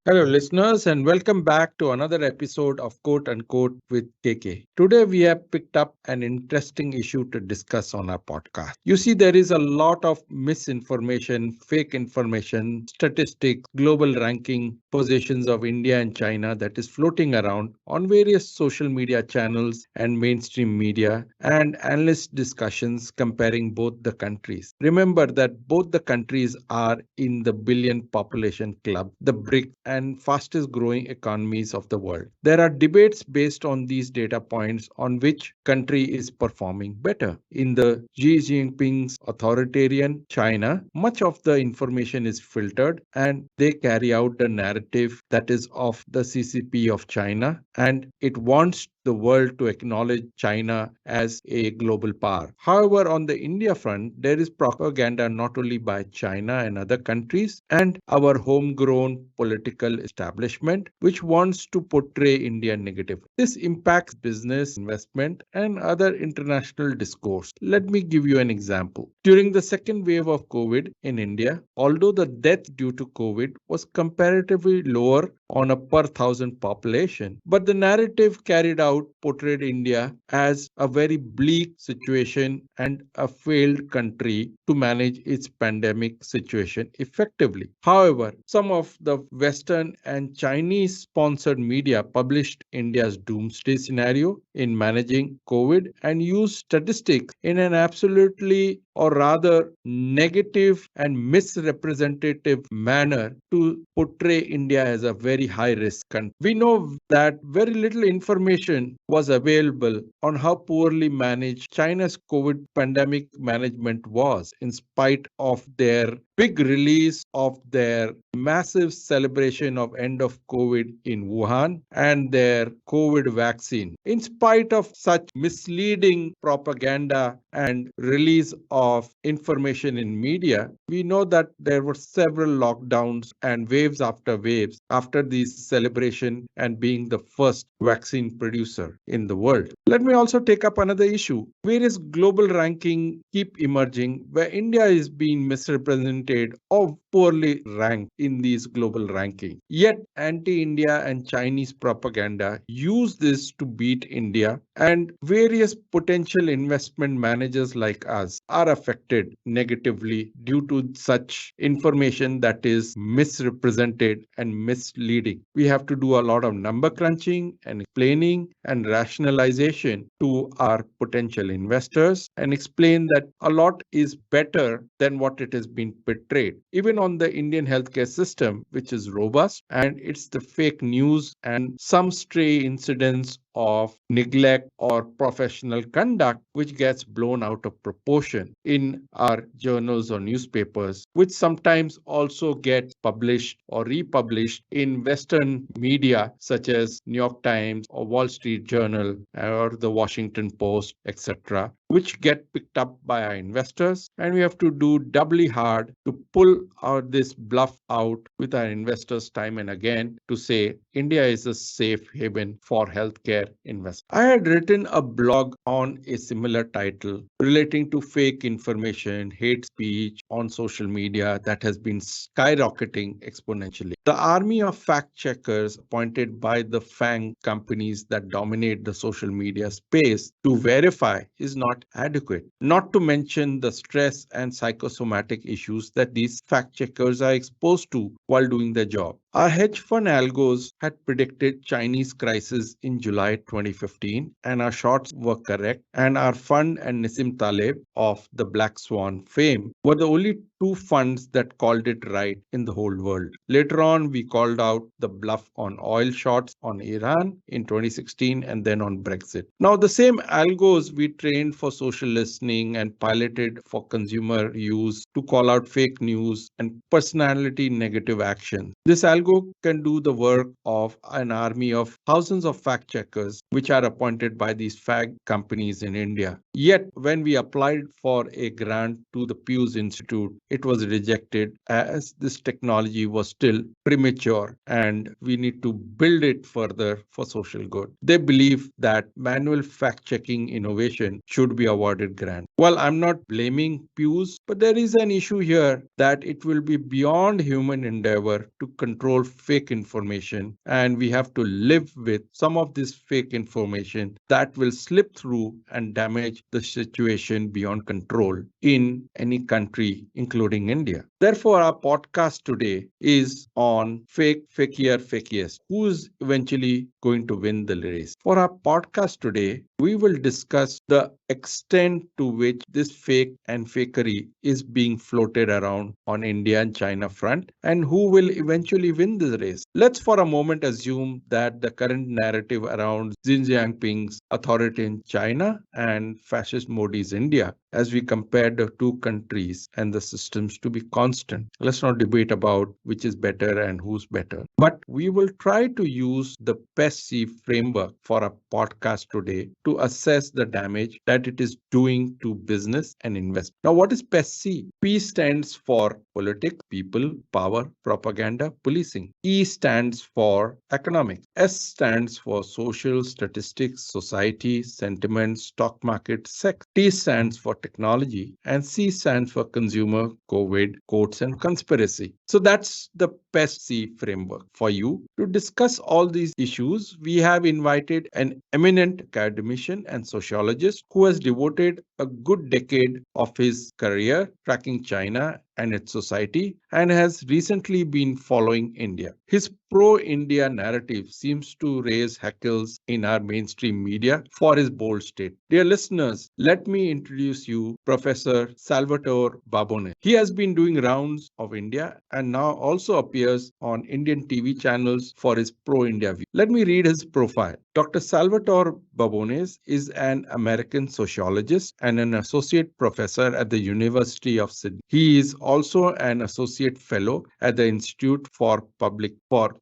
Hello, listeners, and welcome back to another episode of Quote Unquote with KK. Today, we have picked up an interesting issue to discuss on our podcast. You see, there is a lot of misinformation, fake information, statistics, global ranking, positions of India and China that is floating around on various social media channels and mainstream media, and analyst discussions comparing both the countries. Remember that both the countries are in the billion population club, the BRIC, and fastest growing economies of the world. There are debates based on these data points on which country is performing better. In the Xi Jinping's authoritarian China, much of the information is filtered and they carry out the narrative that is of the CCP of China, and it wants the world to acknowledge China as a global power. However, on the India front, there is propaganda not only by China and other countries and our homegrown political establishment, which wants to portray India negatively. This impacts business, investment, and other international discourse. Let me give you an example. During the second wave of COVID in India, although the death due to COVID was comparatively lower on a per thousand population, but the narrative carried out portrayed India as a very bleak situation and a failed country to manage its pandemic situation effectively. However, some of the Western and Chinese sponsored media published India's doomsday scenario in managing COVID and used statistics in an absolutely or rather negative and misrepresentative manner to portray India as a very high risk country. We know that very little information was available on how poorly managed China's COVID pandemic management was, in spite of their big release of their massive celebration of end of COVID in Wuhan and their COVID vaccine. In spite of such misleading propaganda and release of information in media, we know that there were several lockdowns and waves after waves after this celebration and being the first vaccine producer in the world. Let me also take up another issue. Various global ranking keep emerging where India is being misrepresented or poorly ranked in these global rankings. Yet anti-India and Chinese propaganda use this to beat India, and various potential investment managers like us are affected negatively due to such information that is misrepresented and misleading. We have to do a lot of number crunching and explaining and rationalization to our potential investors and explain that a lot is better than what it has been portrayed. Even on the Indian healthcare system, which is robust, and it's the fake news and some stray incidents of neglect or professional conduct which gets blown out of proportion in our journals or newspapers, which sometimes also gets published or republished in Western media such as New York Times or Wall Street Journal or the Washington Post, etc., which get picked up by our investors, and we have to do doubly hard to pull out this bluff out with our investors time and again to say India is a safe haven for healthcare investment. I had written a blog on a similar title relating to fake information, hate speech on social media that has been skyrocketing exponentially. The army of fact checkers appointed by the FANG companies that dominate the social media space to verify is not adequate, not to mention the stress and psychosomatic issues that these fact checkers are exposed to while doing their job. Our hedge fund algos had predicted Chinese crisis in July 2015, and our shorts were correct, and our fund and Nissim Taleb of the Black Swan fame were the only two funds that called it right in the whole world. Later on, we called out the bluff on oil shorts on Iran in 2016 and then on Brexit. Now, the same algos we trained for social listening and piloted for consumer use to call out fake news and personality negative action. This algo can do the work of an army of thousands of fact checkers, which are appointed by these fag companies in India. Yet, when we applied for a grant to the Pews Institute, it was rejected as this technology was still premature and we need to build it further for social good. They believe that manual fact checking innovation should be awarded grant. Well, I'm not blaming Pews, but there is an issue here that it will be beyond human endeavor to control control fake information, and we have to live with some of this fake information that will slip through and damage the situation beyond control in any country, including India. Therefore, our podcast today is on Fakier, Fakiest, who's eventually going to win the race. For our podcast today, we will discuss the extent to which this fake and fakery is being floated around on India and China front, and who will eventually win this race. Let's for a moment assume that the current narrative around Xi Jinping's authority in China and fascist Modi's India, as we compare the two countries and the systems, to be constant. Let's not debate about which is better and who's better. But we will try to use the PESC framework for a podcast today to assess the damage that it is doing to business and investment. Now, what is PESC? P stands for politics, people, power, propaganda, policing. E stands for economics. S stands for social, statistics, society, sentiment, stock market, sex. T stands for technology, and C stands for consumer, COVID, courts, and conspiracy. So that's the PESC framework. For you to discuss all these issues, we have invited an eminent academician and sociologist who has devoted a good decade of his career tracking China and its society, and has recently been following India. His pro-India narrative seems to raise hackles in our mainstream media for his bold state. Dear listeners, let me introduce you Professor Salvatore Babone. He has been doing rounds of India and now also appears on Indian TV channels for his pro-India view. Let me read his profile. Dr. Salvatore Babones is an American sociologist and an associate professor at the University of Sydney. He is also an associate fellow at the Institute for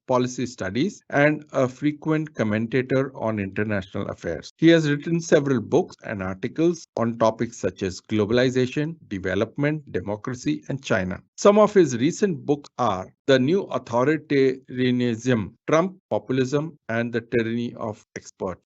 Policy Studies and a frequent commentator on international affairs. He has written several books and articles on topics such as globalization, development, democracy, and China. Some of his recent books are The New Authoritarianism, Trump, Populism, and the Tyranny of Expert,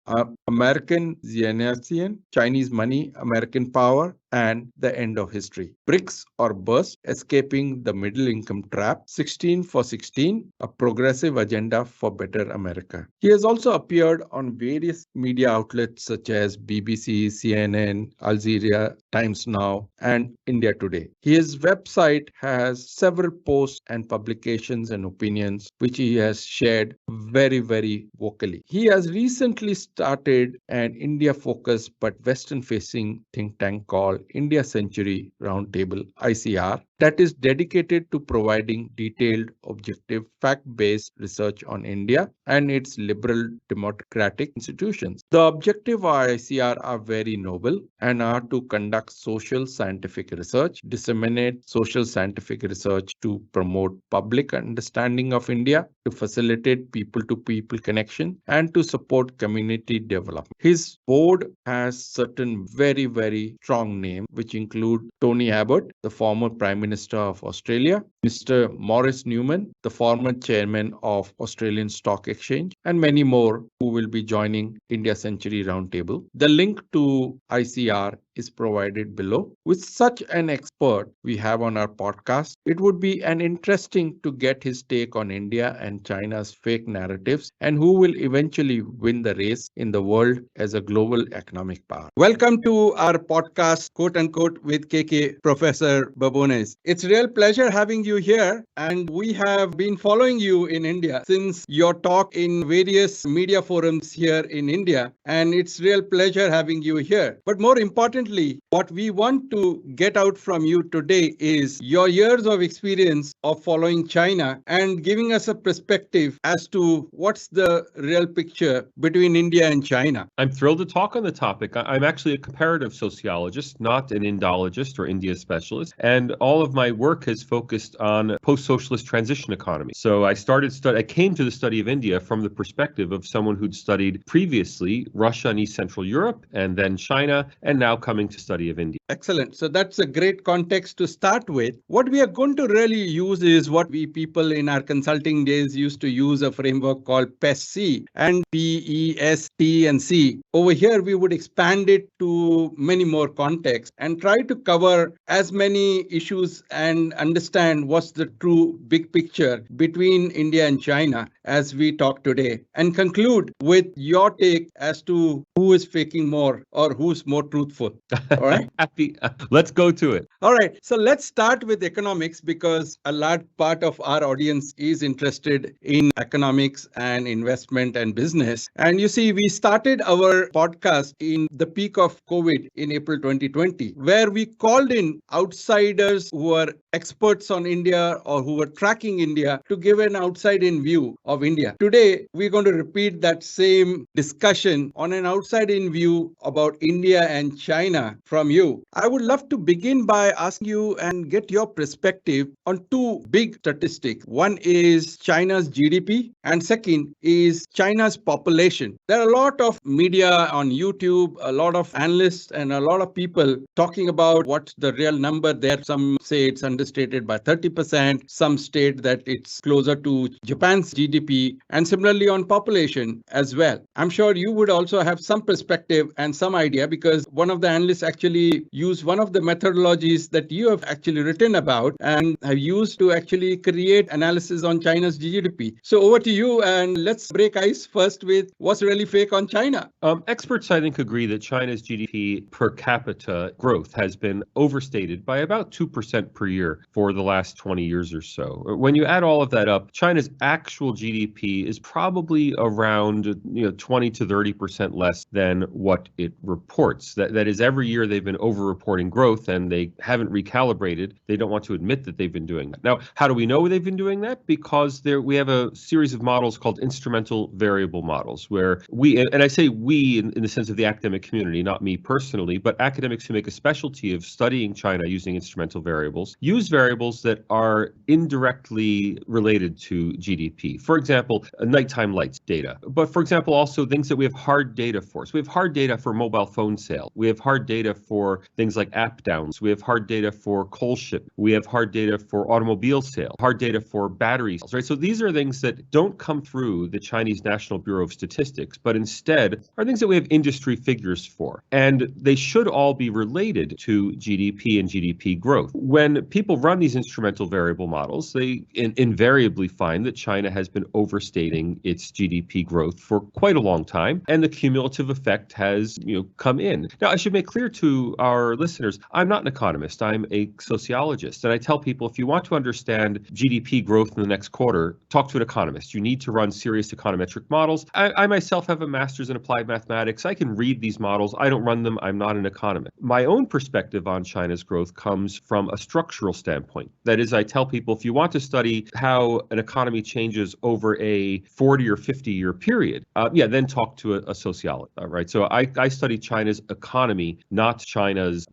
American Zionist, Chinese Money, American Power, and the End of History, BRICS or Burst, Escaping the Middle Income Trap, 16 for 16, A Progressive Agenda for Better America. He has also appeared on various media outlets such as BBC, CNN, Al Jazeera, Times Now, and India Today. His website has several posts and publications and opinions which he has shared very, very vocally. He has recently started an India-focused but Western-facing think tank called India Century Roundtable, ICR, that is dedicated to providing detailed, objective, fact-based research on India and its liberal democratic institutions. The objective of ICR are very noble and are to conduct social scientific research, disseminate social scientific research to promote public understanding of India, to facilitate people-to-people connection, and to support community development. His board has certain very, very strong names, which include Tony Abbott, the former Prime Minister of Australia, Mr. Maurice Newman, the former chairman of Australian Stock Exchange, and many more who will be joining India Century Roundtable. The link to ICR is provided below. With such an expert we have on our podcast, it would be an interesting to get his take on India and China's fake narratives and who will eventually win the race in the world as a global economic power. Welcome to our podcast, quote unquote, with KK, Professor Babones. It's a real pleasure having you here, and we have been following you in India since your talk in various media forums here in India, and it's real pleasure having you here. But more importantly, what we want to get out from you today is your years of experience of following China and giving us a perspective as to what's the real picture between India and China. I'm thrilled to talk on the topic. I'm actually a comparative sociologist, not an Indologist or India specialist, and all of my work has focused on post-socialist transition economy. So I came to the study of India from the perspective of someone who'd studied previously Russia and East Central Europe, and then China, and now coming coming to study of India. Excellent. So that's a great context to start with. What we are going to really use is what we people in our consulting days used to use a framework called PEST-C and PEST and C. Over here, we would expand it to many more contexts and try to cover as many issues and understand what's the true big picture between India and China as we talk today, and conclude with your take as to who is faking more or who's more truthful. All right. Happy. Let's go to it. All right. So let's start with economics because a large part of our audience is interested in economics and investment and business. And you see, we started our podcast in the peak of COVID in April 2020, where we called in outsiders who are experts on India or who were tracking India to give an outside-in view of India. Today, we're going to repeat that same discussion on an outside-in view about India and China from you. I would love to begin by asking you and get your perspective on two big statistics. One is China's GDP, and second is China's population. There are a lot of media on YouTube, a lot of analysts, and a lot of people talking about what's the real number there. Some say it's understated by 30%. Some state that it's closer to Japan's GDP, and similarly on population as well. I'm sure you would also have some perspective and some idea because one of the analysts actually used one of the methodologies that you have actually written about and have used to actually create analysis on China's GDP. So over to you, and let's break ice first with what's really fake on China. Experts, I think, agree that China's GDP per capita growth has been overstated by about 2% per year for the last 20 years or so. When you add all of that up, China's actual GDP is probably around 20 to 30% less than what it reports. That is, every year they've been over-reporting growth and they haven't recalibrated. They don't want to admit that they've been doing that. Now, how do we know they've been doing that? Because we have a series of models called instrumental variable models, where we, and I say we in the sense of the academic community, not me personally, but academics who make a specialty of studying China using instrumental variables, use variables that are indirectly related to GDP. For example, nighttime lights data. But for example, also things that we have hard data for. So we have hard data for mobile phone sale. We have hard data for things like app downs. We have hard data for coal ship. We have hard data for automobile sale, hard data for battery sales, right? So these are things that don't come through the Chinese National Bureau of Statistics, but instead are things that we have industry figures for. And they should all be related to GDP and GDP growth. When people run these instrumental variable models, they invariably find that China has been overstating its GDP growth for quite a long time, and the cumulative effect has come in. Now, I should make clear to our listeners, I'm not an economist, I'm a sociologist, and I tell people if you want to understand GDP growth in the next quarter, talk to an economist. You need to run serious econometric models. I myself have a master's in applied mathematics. I can read these models. I don't run them. I'm not an economist. My own perspective on China's growth comes from a structural standpoint. That is, I tell people if you want to study how an economy changes over a 40 or 50-year period, then talk to a sociologist, right? So I study China's economy, not China's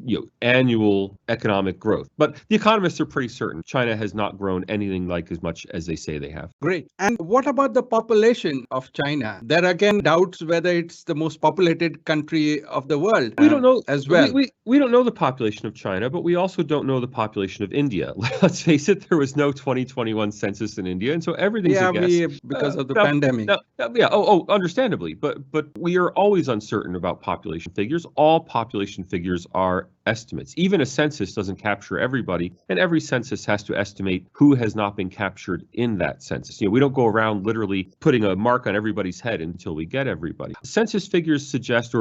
annual economic growth. But the economists are pretty certain China has not grown anything like as much as they say they have. Great. And what about the population of China? There are again doubts whether it's the most populated country of the world. We don't know as well. We don't know the population of China, but we also don't know the population of India. Let's face it, there was no 2021 census in India, and so everything's a guess. Because of the pandemic. Understandably, but we are always uncertain about population figures. All population figures are estimates. Even a census doesn't capture everybody, and every census has to estimate who has not been captured in that census. We don't go around literally putting a mark on everybody's head until we get everybody. Census figures suggest,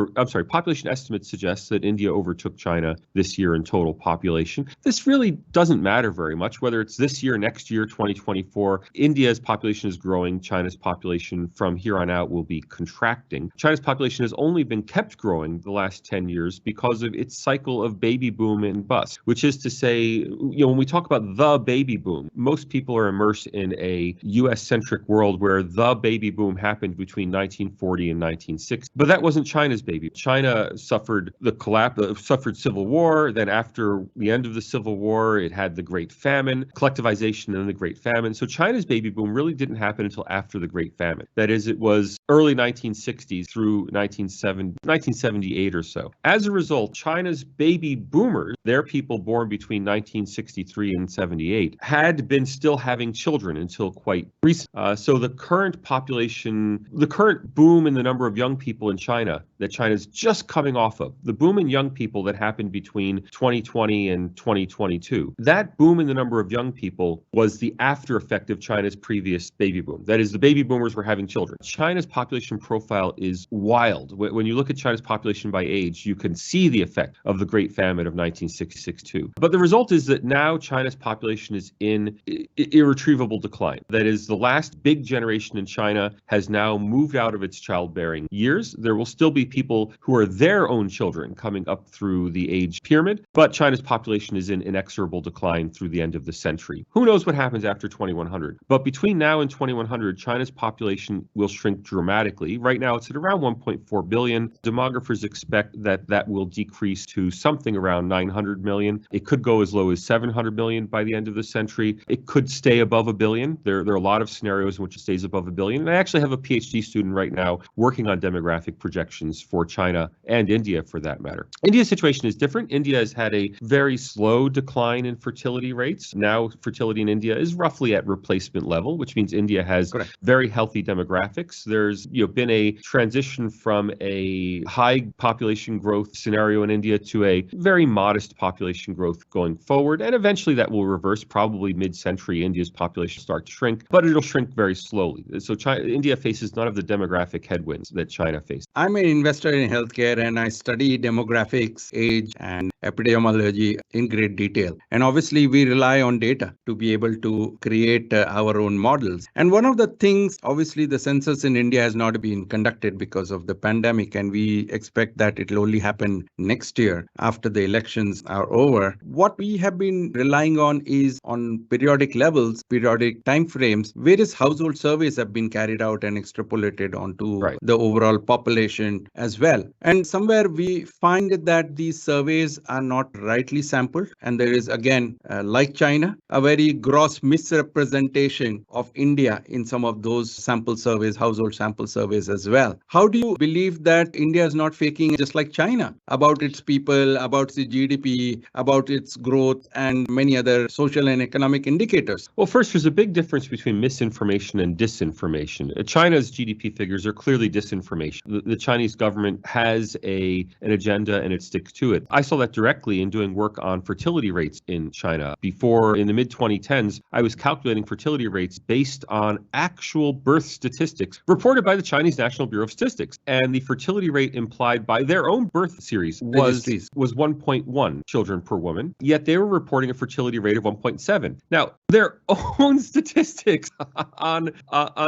population estimates suggest that India overtook China this year in total population. This really doesn't matter very much, whether it's this year, next year, 2024. India's population is growing. China's population from here on out will be contracting. China's population has only been kept growing the last 10 years because of its cycle of of baby boom and bust, which is to say, when we talk about the baby boom, most people are immersed in a US-centric world where the baby boom happened between 1940 and 1960. But that wasn't China's baby. China suffered the collapse, suffered civil war. Then after the end of the Civil War, it had the Great Famine, collectivization and the Great Famine. So China's baby boom really didn't happen until after the Great Famine. That is, it was early 1960s through 1978 or so. As a result, China's baby boomers, their people born between 1963 and 78, had been still having children until quite recent. So the current population, the current boom in the number of young people in China that China's just coming off of, the boom in young people that happened between 2020 and 2022, that boom in the number of young people was the after effect of China's previous baby boom. That is, the baby boomers were having children. China's population profile is wild. When you look at China's population by age, you can see the effect of the Great Famine of 1966 too. But the result is that now China's population is in irretrievable decline. That is, the last big generation in China has now moved out of its childbearing years. There will still be people who are their own children coming up through the age pyramid, but China's population is in inexorable decline through the end of the century. Who knows what happens after 2100? But between now and 2100, China's population will shrink dramatically. Right now, it's at around 1.4 billion. Demographers expect that that will decrease to something around 900 million. It could go as low as 700 million by the end of the century. It could stay above a billion. There are a lot of scenarios in which it stays above a billion. And I actually have a PhD student right now working on demographic projections for China and India, for that matter. India's situation is different. India has had a very slow decline in fertility rates. Now, fertility in India is roughly at replacement level, which means India has very healthy demographics. There's been a transition from a high population growth scenario in India to a very modest population growth going forward. And eventually that will reverse. Probably mid-century, India's population start to shrink, but it'll shrink very slowly. So India faces none of the demographic headwinds that China faces. I'm an investor in healthcare and I study demographics, age, and epidemiology in great detail. And obviously, we rely on data to be able to create our own models. And one of the things, obviously, the census in India has not been conducted because of the pandemic, and we expect that it will only happen next year after the elections are over. What we have been relying on is on periodic levels, periodic timeframes. Various household surveys have been carried out and extrapolated onto the overall population as well. And somewhere we find that these surveys are not rightly sampled. And there is, again, like China, a very gross misrepresentation of India in some of those sample surveys, household sample surveys as well. How do you believe that India is not faking, just like China, about its people, about its GDP, about its growth, and many other social and economic indicators? Well, first, there's a big difference between misinformation and disinformation. China's GDP figures are clearly disinformation. The Chinese government has an agenda and it sticks to it. I saw that directly in doing work on fertility rates in China. Before, in the mid-2010s, I was calculating fertility rates based on actual birth statistics reported by the Chinese National Bureau of Statistics. And the fertility rate implied by their own birth series was 1.1 children per woman, yet they were reporting a fertility rate of 1.7. Now, their own statistics on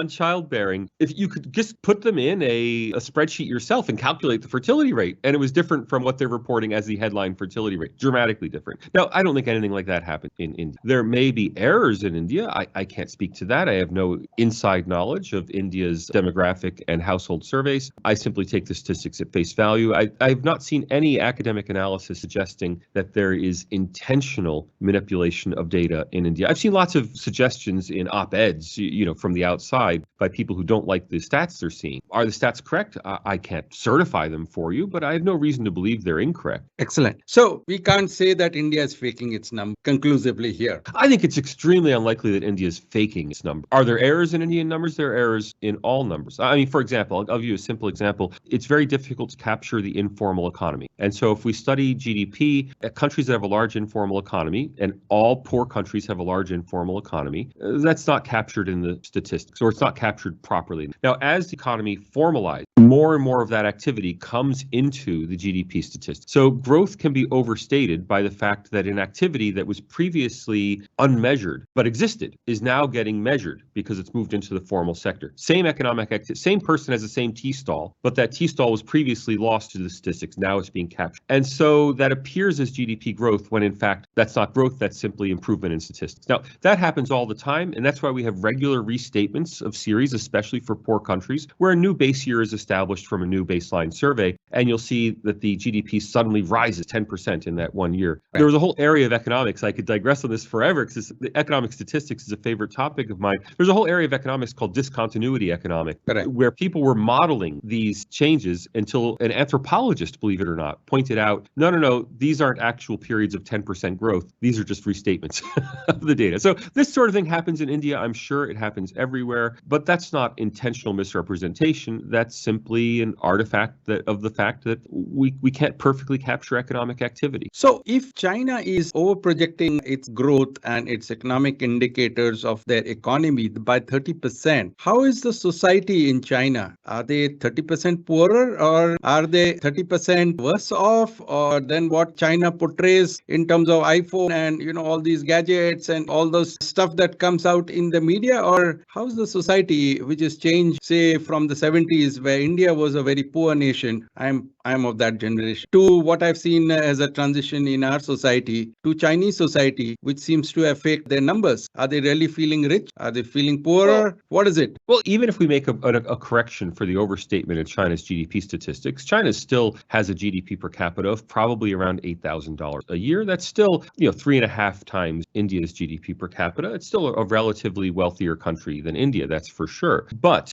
childbearing, if you could just put them in a spreadsheet yourself and calculate the fertility rate, and it was different from what they're reporting as the headline fertility rate, dramatically different. Now, I don't think anything like that happened in India. There may be errors in India. I can't speak to that. I have no inside knowledge of India's demographic and household surveys. I simply take the statistics at face value. I have not seen any academic analysis suggesting that there is intentional manipulation of data in India. I've seen lots of suggestions in op-eds, from the outside by people who don't like the stats they're seeing. Are the stats correct? I can't certify them for you, but I have no reason to believe they're incorrect. Excellent. So we can't say that India is faking its number conclusively here. I think it's extremely unlikely that India is faking its number. Are there errors in Indian numbers? There are errors in all numbers. I mean, for example, I'll give you a simple example. It's very difficult to capture the informal economy. And so if we study GDP, countries that have a large informal economy, and all poor countries have a large informal economy, that's not captured in the statistics, or it's not captured properly. Now, as the economy formalizes, more and more of that activity comes into the GDP statistics. So growth can be overstated by the fact that an activity that was previously unmeasured but existed is now getting measured because it's moved into the formal sector. Same economic activity, same person has the same tea stall, but that tea stall was previously lost to the statistics. Now it's being captured. And so that appears as GDP growth when in fact that's not growth, that's simply improvement in statistics. Now, that happens all the time, and that's why we have regular restatements of series, especially for poor countries, where a new base year is established from a new baseline survey, and you'll see that the GDP suddenly rises 10% in that 1 year. Right. There was a whole area of economics. I could digress on this forever because the economic statistics is a favorite topic of mine. There's a whole area of economics called discontinuity economics, right, where people were modeling these changes until an anthropologist, believe it or not, pointed out, no, these aren't actual periods of 10% growth. These are just restatements of the data. So this sort of thing happens in India. I'm sure it happens everywhere, but that's not intentional misrepresentation. That's simply an artifact of the fact that we can't perfectly capture economic activity. So if China is over-projecting its growth and its economic indicators of their economy by 30%, how is the society in China? Are they 30% poorer, or are they 30% worse off, or than what China portrays in terms of iPhone and all these gadgets and all those stuff that comes out in the media? Or how's the society which has changed, say, from the 70s, where India was a very poor nation? I'm of that generation, to what I've seen as a transition in our society to Chinese society, which seems to affect their numbers. Are they really feeling rich? Are they feeling poorer? Well, what is it? Well, even if we make a correction for the overstatement in China's GDP statistics, China still has a GDP per capita of probably around $8,000 a year. That's still 3.5 times India's GDP per capita. It's still a relatively wealthier country than India, that's for sure. But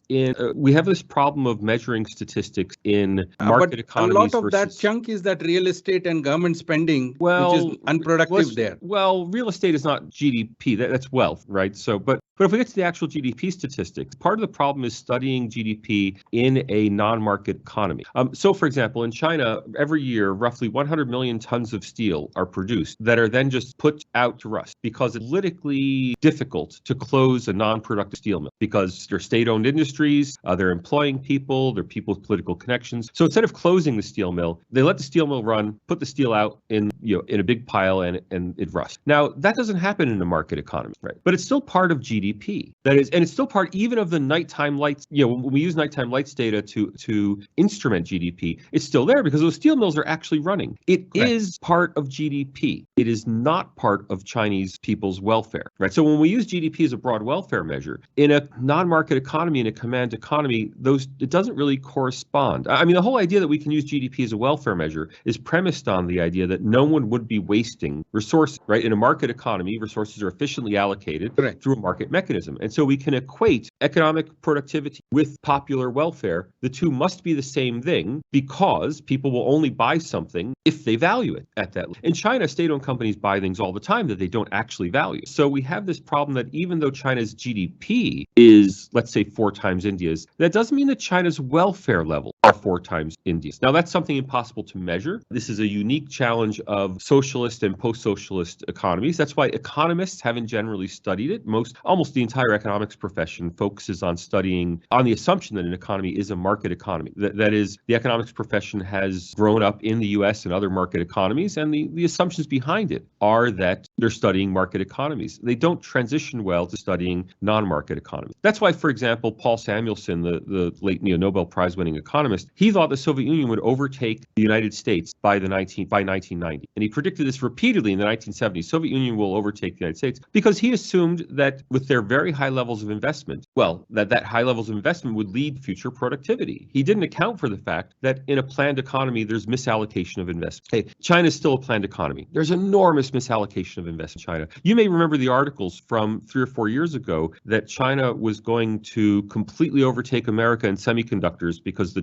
we have this problem of measuring statistics in market economies. A lot of that chunk is that real estate and government spending, which is unproductive there. Well, real estate is not GDP. That's wealth, right? So, but if we get to the actual GDP statistics, part of the problem is studying GDP in a non-market economy. So, for example, in China, every year, roughly 100 million tons of steel are produced that are then just put out to rust because it's politically difficult to close a non-productive steel mill because they're state-owned industries, they're employing people, they're people with political connections. So instead of closing the steel mill, they let the steel mill run, put the steel out in a big pile, and it rusts. Now, that doesn't happen in a market economy, right? But it's still part of GDP. That is, and it's still part even of the nighttime lights. When we use nighttime lights data to instrument GDP, it's still there because those steel mills are actually running. It is part of GDP. It is not part of Chinese people's welfare, right? So when we use GDP as a broad welfare measure in a non-market economy, in a command economy, it doesn't really correspond. I mean, the whole idea that we can use GDP as a welfare measure is premised on the idea that no one would be wasting resources, right? In a market economy, resources are efficiently allocated through a market mechanism. And so we can equate economic productivity with popular welfare. The two must be the same thing because people will only buy something if they value it at that level. In China, state-owned companies buy things all the time that they don't actually value. So we have this problem that even though China's GDP is, let's say, 4 times India's, that doesn't mean that China's welfare level are 4 times India's. Now, that's something impossible to measure. This is a unique challenge of socialist and post-socialist economies. That's why economists haven't generally studied it. Almost the entire economics profession focuses on studying on the assumption that an economy is a market economy. That is, the economics profession has grown up in the US and other market economies, and the assumptions behind it are that they're studying market economies. They don't transition well to studying non-market economies. That's why, for example, Paul Samuelson, the late Nobel Prize-winning economist, he thought the Soviet Union would overtake the United States by 1990. And he predicted this repeatedly in the 1970s. Soviet Union will overtake the United States because he assumed that with their very high levels of investment, that high levels of investment would lead future productivity. He didn't account for the fact that in a planned economy, there's misallocation of investment. Hey, China is still a planned economy. There's enormous misallocation of investment in China. You may remember the articles from 3 or 4 years ago that China was going to completely overtake America in semiconductors because the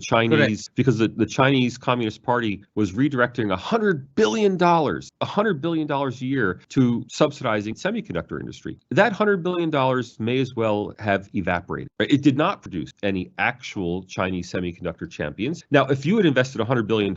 Chinese Communist Party was redirecting $100 billion a year to subsidizing semiconductor industry. That $100 billion may as well have evaporated. It did not produce any actual Chinese semiconductor champions. Now, if you had invested $100 billion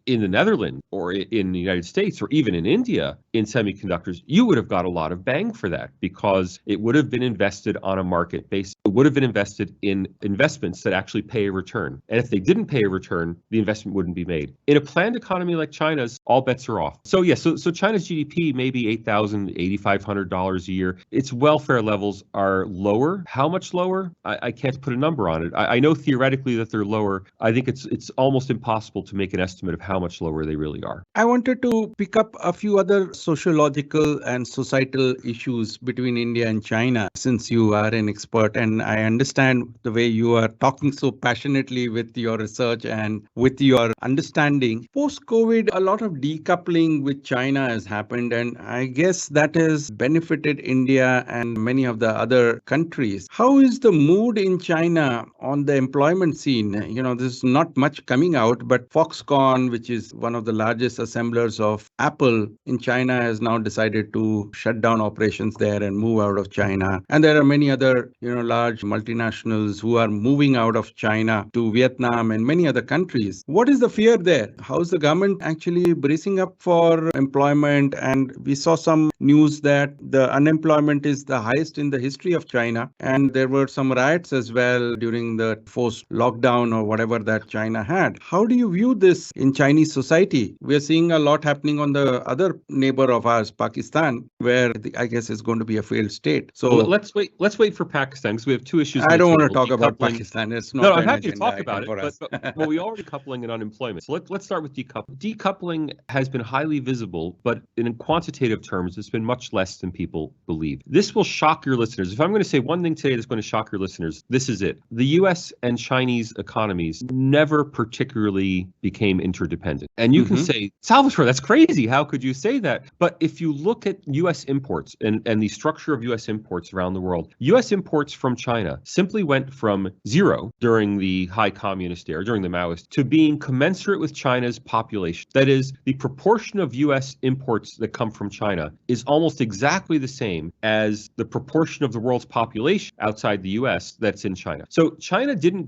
in the Netherlands or in the United States or even in India in semiconductors, you would have got a lot of bang for that because it would have been invested on a market base would have been invested in investments that actually pay a return. And if they didn't pay a return, the investment wouldn't be made. In a planned economy like China's, all bets are off. So so China's GDP may be $8,000, $8,500 a year. Its welfare levels are lower. How much lower? I can't put a number on it. I know theoretically that they're lower. I think it's almost impossible to make an estimate of how much lower they really are. I wanted to pick up a few other sociological and societal issues between India and China, since you are an expert, and I understand the way you are talking so passionately with your research and with your understanding. Post-COVID, a lot of decoupling with China has happened, and I guess that has benefited India and many of the other countries. How is the mood in China on the employment scene? There's not much coming out, but Foxconn, which is one of the largest assemblers of Apple in China, has now decided to shut down operations there and move out of China. And there are many other, large multinationals who are moving out of China to Vietnam and many other countries. What is the fear there? How is the government actually bracing up for employment? And we saw some news that the unemployment is the highest in the history of China. And there were some riots as well during the forced lockdown or whatever that China had. How do you view this in Chinese society? We are seeing a lot happening on the other neighbor of ours, Pakistan, where I guess is going to be a failed state. So let's wait for Pakistan, because we have two issues. I don't want to talk about Pakistan. It's not. No, I'm happy to talk about it. But we already coupling and unemployment. So let's start with decoupling. Decoupling has been highly visible, but in quantitative terms, it's been much less than people believe. This will shock your listeners. If I'm going to say one thing today that's going to shock your listeners, this is it. The U.S. and Chinese economies never particularly became interdependent. And you can say, Salvatore, that's crazy. How could you say that? But if you look at U.S. imports and the structure of U.S. imports around the world, U.S. imports from China simply went from zero during the high communist era, during the Maoist, to being commensurate with China's population. That is, the proportion of U.S. imports that come from China is almost exactly the same as the proportion of the world's population outside the U.S. that's in China. So China didn't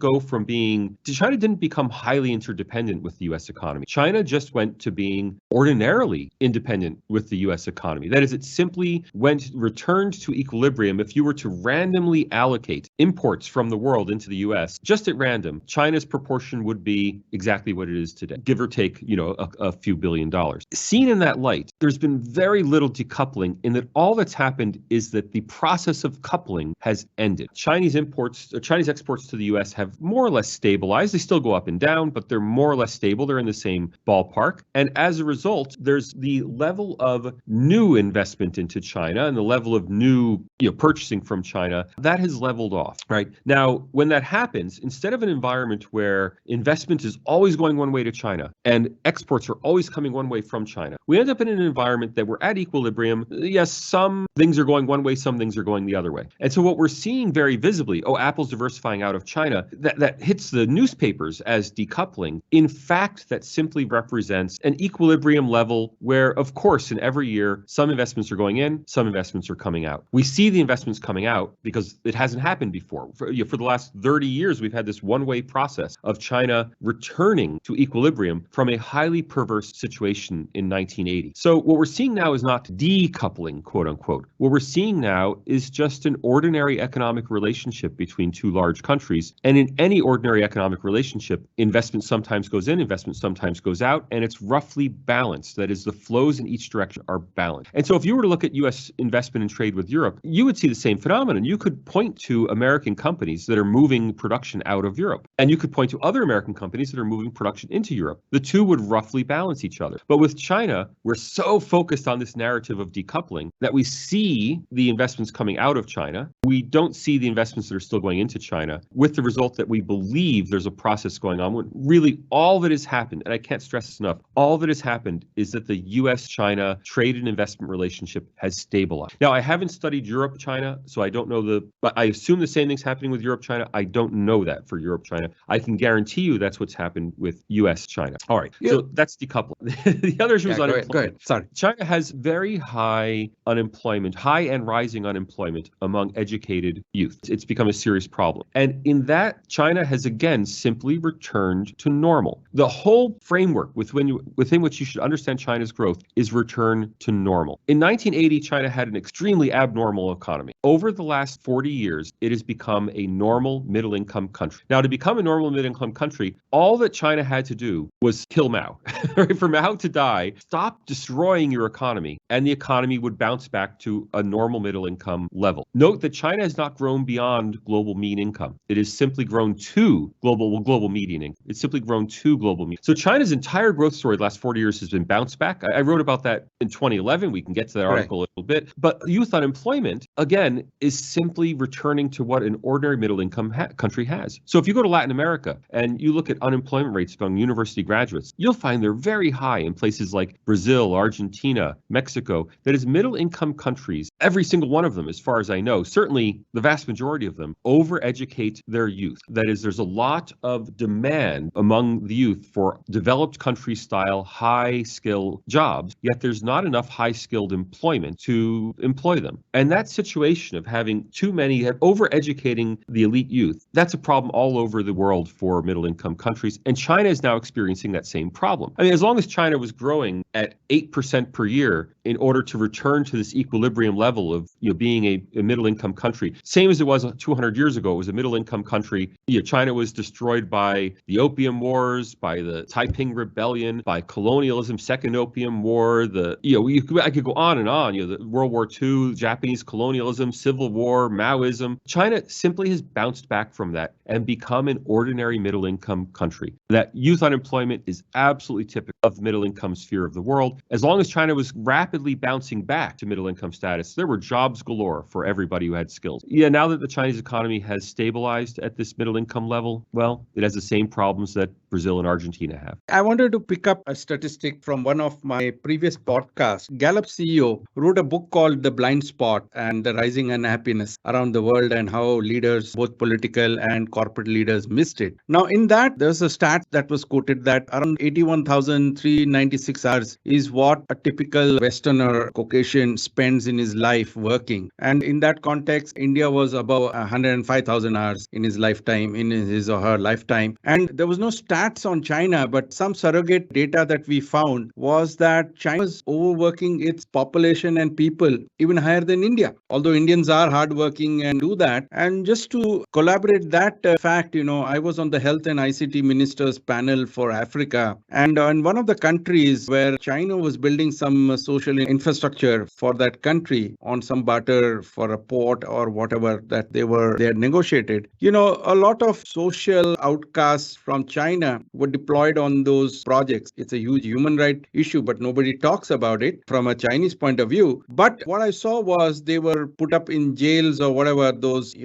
become highly interdependent with the U.S. economy. China just went to being ordinarily independent with the U.S. economy. That is, it simply returned to equilibrium. If you were to randomly allocate imports from the world into the U.S., just at random, China's proportion would be exactly what it is today, give or take, a few $billion. Seen in that light, there's been very little decoupling, in that all that's happened is that the process of coupling has ended. Chinese exports to the U.S. have more or less stabilized. They still go up and down, but they're more or less stable. They're in the same ballpark. And as a result, there's the level of new investment into China and the level of new purchasing from China that has leveled off. Right now, when that happens, instead of an environment where investment is always going one way to China and exports are always coming one way from China, we end up in an environment that we're at equilibrium. Yes, some things are going one way, some things are going the other way. And so what we're seeing very visibly, Apple's diversifying out of China, that hits the newspapers as decoupling. In fact, that simply represents an equilibrium level where, of course, in every year, some investments are going in, some investments are coming out. We see the investments coming out because it hasn't happened before. For the last 30 years, we've had this one-way process of China returning to equilibrium from a highly perverse situation in 1980. So what we're seeing now is not decoupling, quote unquote. What we're seeing now is just an ordinary economic relationship between two large countries. And in any ordinary economic relationship, investment sometimes goes in, investment sometimes goes out, and it's roughly balanced. That is, the flows in each direction are balanced. And so if you were to look at U.S. investment and trade with Europe, you would see the same phenomenon. You could point to American companies that are moving production out of Europe, and you could point to other American companies that are moving production into Europe. The two would roughly balance each other. But with China, we're so focused on this narrative of decoupling that we see the investments coming out of China. We don't see the investments that are still going into China, with the result that we believe there's a process going on when really all that has happened, and I can't stress this enough, all that has happened is that the U.S.-China trade and investment relationship has stabilized. Now, I haven't studied Europe-China, so I don't know but I assume the same thing's happening with Europe-China. I don't know that for Europe-China. I can guarantee you that's what's happened with U.S.-China. All right, so that's decoupling. The other issue is unemployment. Go ahead. Sorry. China has very high unemployment, high and rising unemployment among educated youth. It's become a serious problem. And in that, China has again simply returned to normal. The whole framework within which you should understand China's growth is return to normal. In 1980, China had an extremely abnormal economy. Over the last 40 years, it has become a normal middle-income country. Now, to become a normal middle-income country, all that China had to do was kill Mao. For Mao to die, stop destroying your economy, and the economy would bounce back to a normal middle-income level. Note that China has not grown beyond global mean income. It has simply grown to global median income. It's simply grown to global median. So China's entire growth story the last 40 years has been bounce back. I wrote about that in 2011. We can get to that article a little bit. But youth unemployment, again, is simply returning to what an ordinary middle-income country has. So if you go to Latin America and you look at unemployment rates among university graduates, you'll find they're very high in places like Brazil, Argentina, Mexico. That is, middle-income countries, every single one of them, as far as I know, certainly the vast majority of them, overeducate their youth. That is, there's a lot of demand among the youth for developed country-style, high-skill jobs, yet there's not enough high-skilled employment to employ them. And that situation of having too many, overeducating the elite youth, that's a problem all over the world for middle-income countries. And China is now experiencing that same problem. I mean, as long as China was growing at 8% per year in order to return to this equilibrium level of being a middle-income country, same as it was 200 years ago, it was a middle-income country. China was destroyed by the Opium Wars, by the Taiping Rebellion, by colonialism, Second Opium War, I could go on and on, the World War II, Japanese colonialism, Civil War, Maoism. China simply has bounced back from that and become an ordinary middle-income country. That youth unemployment is absolutely typical of the middle-income sphere of the world. As long as China was rapidly bouncing back to middle-income status, there were jobs galore for everybody who had skills. Now that the Chinese economy has stabilized at this middle-income level, well, it has the same problems that Brazil and Argentina have. I wanted to pick up a statistic from one of my previous podcasts. Gallup CEO wrote a book called The Blind Spot and the Rising Unhappiness Around the World and how leaders, both political and corporate leaders, missed it. Now, in that, there's a stat that was quoted that around 81,396 hours is what a typical Westerner Caucasian spends in his life working. And in that context, India was above 105,000 hours in his lifetime, in his or her lifetime. And there was no stats on China, but some surrogate data that we found was that China was overworking its population and people even higher than India. Although Indians are hardworking and do that. And just to collaborate that fact, I was on the Health and ICT Ministers panel for Africa. And in one of the countries where China was building some social infrastructure for that country on some barter for a port or whatever that they had negotiated, a lot of social outcasts from China were deployed on those projects. It's a huge human rights issue, but nobody talks about it from a Chinese point of view. But what I saw was they were put up in jails or whatever, those,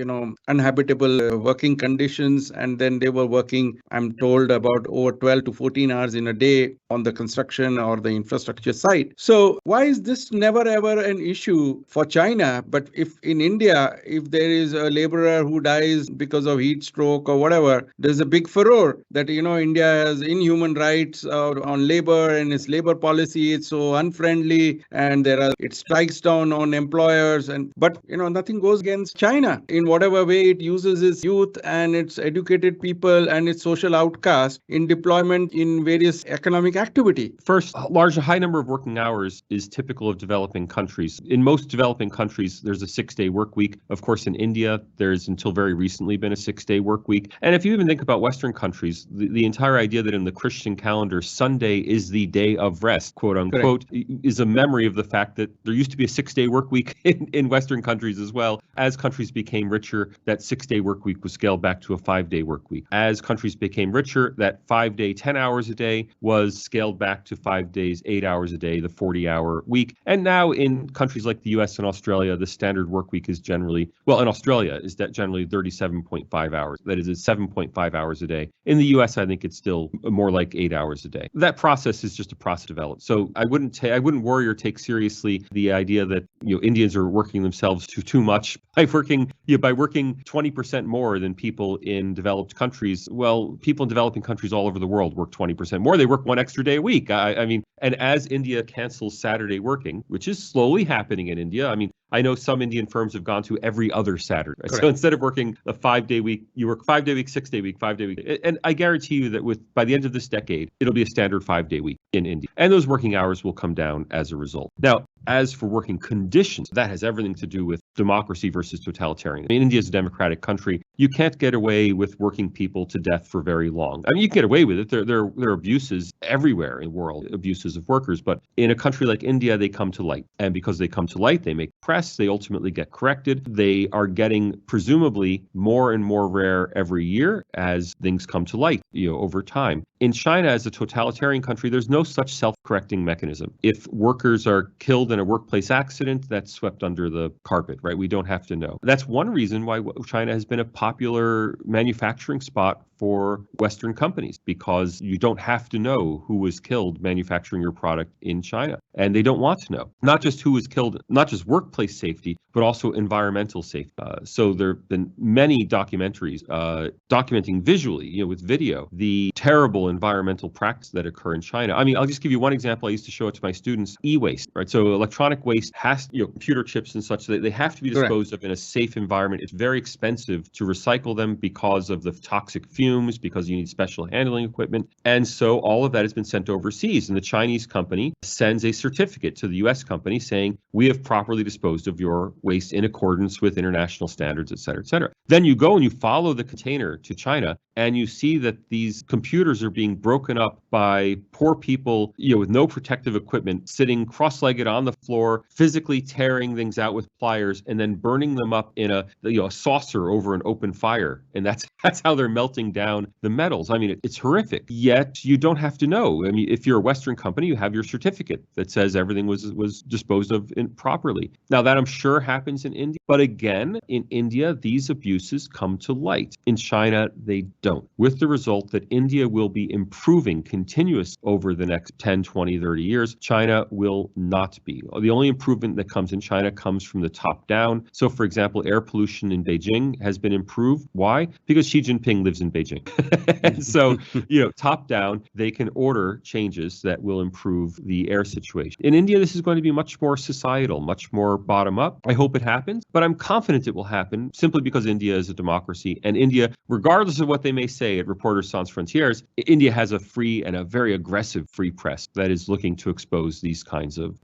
uninhabitable working conditions. And then they were working, I'm told, about over 12 to 14 hours in a day on the construction or the infrastructure site. So why is this never ever an issue for China? But if in India, if there is a laborer who dies because of heat stroke or whatever, there's a big furor that, India has inhuman rights on labor and its labor policy. It's so unfriendly and it strikes down on employers. But nothing goes against China in whatever way it uses its youth and its educated people and its social outcasts in deployment in various economic activity. First, a high number of working hours is typical of developing countries. In most developing countries, there's a 6-day work week. Of course, in India, there's until very recently been a 6-day work week. And if you even think about Western countries, the entire idea that in the Christian calendar, Sunday is the day of rest, quote unquote, is a memory of the fact that there used to be a 6-day work week in Western countries as well. As countries became richer, that 6-day work week was scaled back to a 5-day work week. As countries became richer, that 5-day, 10 hours a day was scaled back to 5 days, 8 hours a day, the 40-hour week. And now in countries like the US and Australia, the standard work week is generally, in Australia, is that generally 37.5 hours. That is, it's 7.5 hours a day. In the US, I think it's still more like 8 hours a day. That process is just a process developed. So I wouldn't worry or take seriously the idea that Indians are working themselves too much by working 20% more than people in developed countries. Well, people in developing countries all over the world work 20% more. They work one extra day a week. And as India cancels Saturday working, which is slowly happening in India, I know some Indian firms have gone to every other Saturday. Right? Correct. So instead of working a 5-day week, you work 5-day week, 6-day week, 5-day week. And I guarantee you that by the end of this decade, it'll be a standard 5-day week in India. And those working hours will come down as a result. Now, as for working conditions, that has everything to do with democracy versus totalitarian. I mean, India is a democratic country. You can't get away with working people to death for very long. I mean, you can get away with it. There are abuses everywhere in the world, abuses of workers. But in a country like India, they come to light. And because they come to light, they make press. They ultimately get corrected. They are getting presumably more and more rare every year as things come to light, over time. In China, as a totalitarian country, there's no such self-correcting mechanism. If workers are killed in a workplace accident, that's swept under the carpet, right? We don't have to know. That's one reason why China has been a popular manufacturing spot for Western companies, because you don't have to know who was killed manufacturing your product in China. And they don't want to know. Not just who was killed, not just workplace safety, but also environmental safety. So there have been many documentaries documenting visually, with video, the terrible environmental practices that occur in China. I mean, I'll just give you one example. I used to show it to my students, e-waste, right? So electronic waste has, computer chips and such, they have to be disposed of in a safe environment. It's very expensive to recycle them because of the toxic fumes, because you need special handling equipment. And so all of that has been sent overseas. And the Chinese company sends a certificate to the US company saying, we have properly disposed of your waste in accordance with international standards, et cetera, et cetera. Then you go and you follow the container to China, and you see that these computers are being broken up by poor people, with no protective equipment, sitting cross-legged on the floor, physically tearing things out with pliers, and then burning them up in a saucer over an open fire. And that's how they're melting down the metals. I mean, it's horrific. Yet you don't have to know. I mean, if you're a Western company, you have your certificate that says everything was disposed of properly. Now, that I'm sure happens in India. But again, in India, these abuses come to light. In China, they don't. With the result that India will be improving continuous over the next 10, 20, 30 years. China will not be. The only improvement that comes in China comes from the top down. So, for example, air pollution in Beijing has been improved. Why? Because Xi Jinping lives in Beijing. And so, top down, they can order changes that will improve the air situation. In India, this is going to be much more societal, much more bottom up. I hope it happens, but I'm confident it will happen simply because India is a democracy. And India, regardless of what they may say at Reporters Sans Frontières, India has a free and a very aggressive free press that is looking to expose these kinds of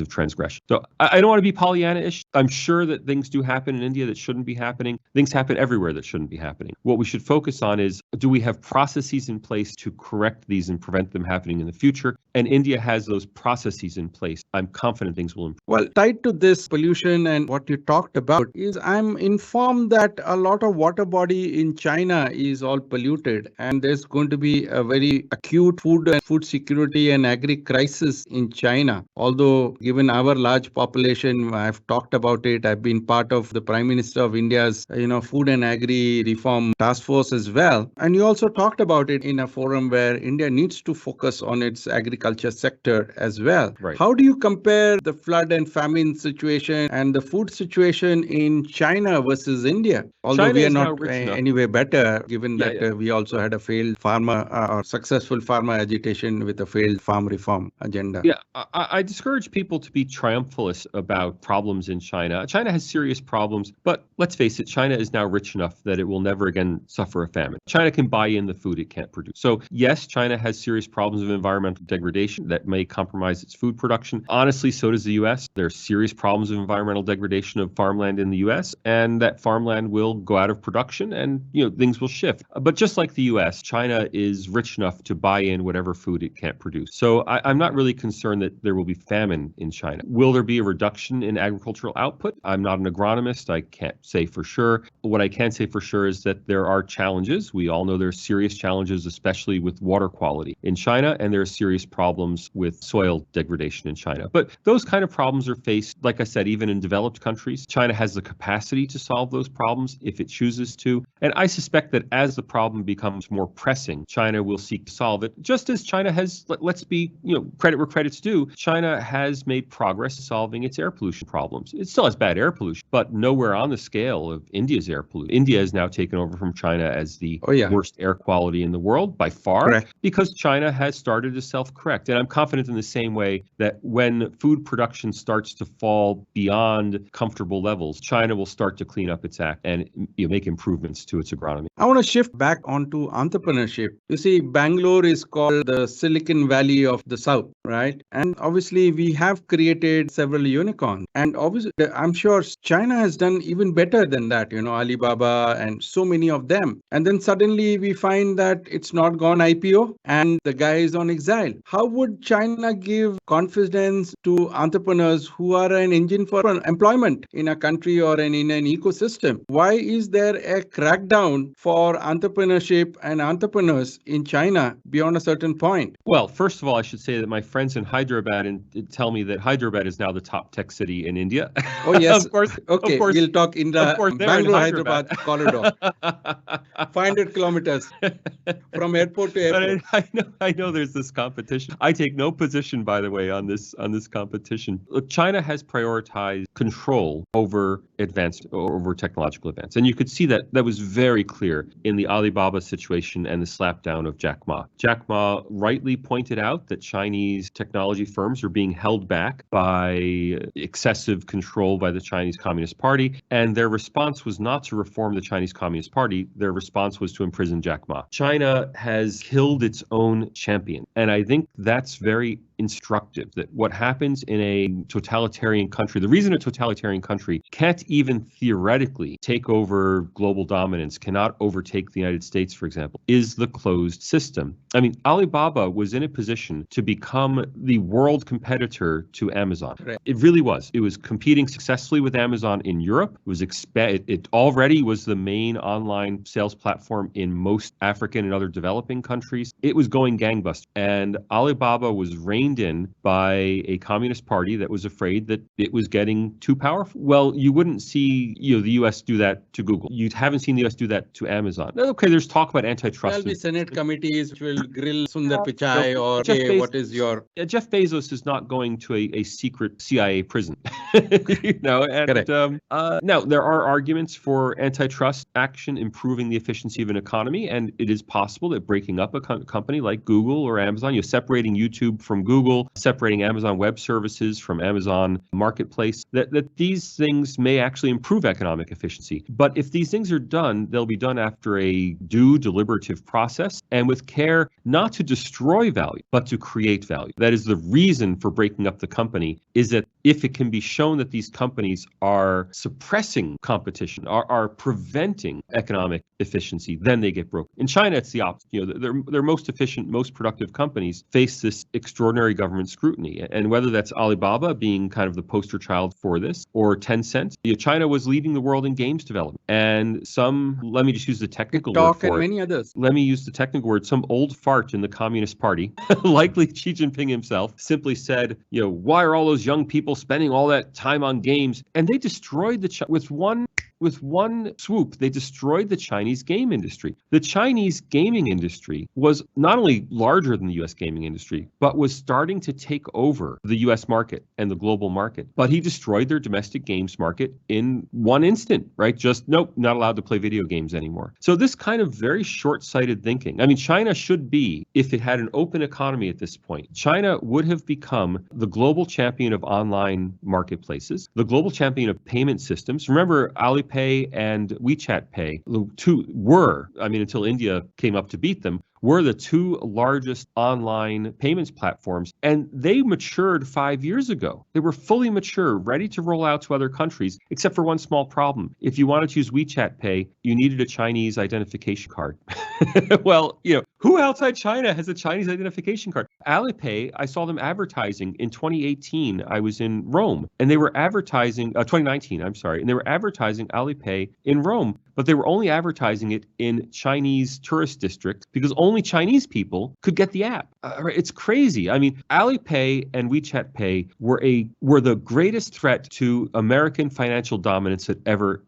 transgressions. So I don't want to be Pollyanna-ish. I'm sure that things do happen in India that shouldn't be happening. Things happen everywhere that shouldn't be happening. What we should focus on is, do we have processes in place to correct these and prevent them happening in the future? And India has those processes in place. I'm confident things will improve. Well, tied to this pollution and what you talked about is, I'm informed that a lot of water body in China is all polluted, and there's going to be a very acute food security and agri crisis in China. Although, given our large population, I've talked about it. I've been part of the Prime Minister of India's, food and agri reform task force as well. And you also talked about it in a forum where India needs to focus on its agriculture sector as well. Right. How do you compare the flood and famine situation and the food situation in China versus India? Although China we are is now not rich enough. anyway better, given that Yeah. we also had a failed farmer or successful farmer agitation with a failed farm reform agenda. Yeah, I discourage people to be triumphalist about problems in China. China has serious problems, but let's face it, China is now rich enough that it will never again suffer a famine. China can buy in the food it can't produce. So yes, China has serious problems of environmental degradation that may compromise its food production. Honestly, so does the U.S. There are serious problems of environmental degradation of farmland in the U.S., and that farmland will go out of production and, things will shift. But just like the U.S., China is rich enough to buy in whatever food it can't produce. So I'm not really concerned that there will be famine in China. Will there be a reduction in agricultural output? I'm not an agronomist. I can't say for sure. What I can say for sure is that there are challenges. We all know there are serious challenges, especially with water quality in China, and there are serious problems with soil degradation in China. But those kind of problems are faced, like I said, even in developed countries. China has the capacity to solve those problems if it chooses to. And I suspect that as the problem becomes more pressing, China will seek to solve it, just as China has, let's be, credit where credit's due, China has made progress solving its air pollution problems. It still has bad air pollution, but nowhere on the scale of India's air pollution. India has now taken over from China as the worst air quality in the world by far, Correct. because China has started to self-correct. correct. And I'm confident in the same way that when food production starts to fall beyond comfortable levels, China will start to clean up its act and make improvements to its agronomy. I want to shift back onto entrepreneurship. You see, Bangalore is called the Silicon Valley of the South, right? And obviously, we have created several unicorns. And obviously, I'm sure China has done even better than that, Alibaba and so many of them. And then suddenly we find that it's not gone IPO and the guy is on exile. How would China give confidence to entrepreneurs who are an engine for employment in a country or in an ecosystem? Why is there a crackdown for entrepreneurship and entrepreneurs in China beyond a certain point? Well, first of all, I should say that my friends in Hyderabad tell me that Hyderabad is now the top tech city in India. Oh, yes. Of course. Okay, of course, we'll talk in the Bangalore-Hyderabad corridor. 500 kilometers from airport to airport. But I know there's this competition. I take no position, by the way, on this competition. Look, China has prioritized control over technological advance. And you could see that was very clear in the Alibaba situation and the slapdown of Jack Ma. Jack Ma rightly pointed out that Chinese technology firms are being held back by excessive control by the Chinese Communist Party, and their response was not to reform the Chinese Communist Party. Their response was to imprison Jack Ma. China has killed its own champion, and I think that's very instructive, that what happens in a totalitarian country, the reason a totalitarian country can't even theoretically take over global dominance, cannot overtake the United States, for example, is the closed system. I mean, Alibaba was in a position to become the world competitor to Amazon. Right. It really was. It was competing successfully with Amazon in Europe. It already was the main online sales platform in most African and other developing countries. It was going gangbusters. And Alibaba was reined in by a communist party that was afraid that it was getting too powerful. Well, you wouldn't see the U.S. do that to Google. You haven't seen the U.S. do that to Amazon. Okay, there's talk about antitrust. There'll be Senate committees which will grill Sundar Pichai or hey, what is your... Jeff Bezos is not going to a secret CIA prison. Now, there are arguments for antitrust action improving the efficiency of an economy, and it is possible that breaking up a company like Google or Amazon, separating YouTube from Google, separating Amazon Web Services from Amazon Marketplace, that these things may actually improve economic efficiency. But if these things are done, they'll be done after a due deliberative process and with care not to destroy value, but to create value. That is the reason for breaking up the company, is that if it can be shown that these companies are suppressing competition, are preventing economic efficiency, then they get broken. In China, it's the opposite. Their most efficient, most productive companies face this extraordinary government scrutiny. And whether that's Alibaba being kind of the poster child for this, or Tencent, China was leading the world in games development. And let me just use the technical word for it. And many others. Let me use the technical word. Some old fart in the Communist Party, likely Xi Jinping himself, simply said, why are all those young people spending all that time on games? And they destroyed with one swoop, they destroyed the Chinese game industry. The Chinese gaming industry was not only larger than the U.S. gaming industry, but was starting to take over the U.S. market and the global market. But he destroyed their domestic games market in one instant, right? Just, nope, not allowed to play video games anymore. So this kind of very short-sighted thinking. I mean, China should be, if it had an open economy at this point, China would have become the global champion of online marketplaces, the global champion of payment systems. Remember, Alipay and WeChat Pay, until India came up to beat them, were the two largest online payments platforms, and they matured 5 years ago. They were fully mature, ready to roll out to other countries, except for one small problem. If you wanted to use WeChat Pay, you needed a Chinese identification card. Well, who outside China has a Chinese identification card? Alipay, I saw them advertising in 2018. I was in Rome, and they were advertising, 2019, I'm sorry, and they were advertising Alipay in Rome, but they were only advertising it in Chinese tourist districts because only Chinese people could get the app. It's crazy. I mean, Alipay and WeChat Pay were the greatest threat to American financial dominance that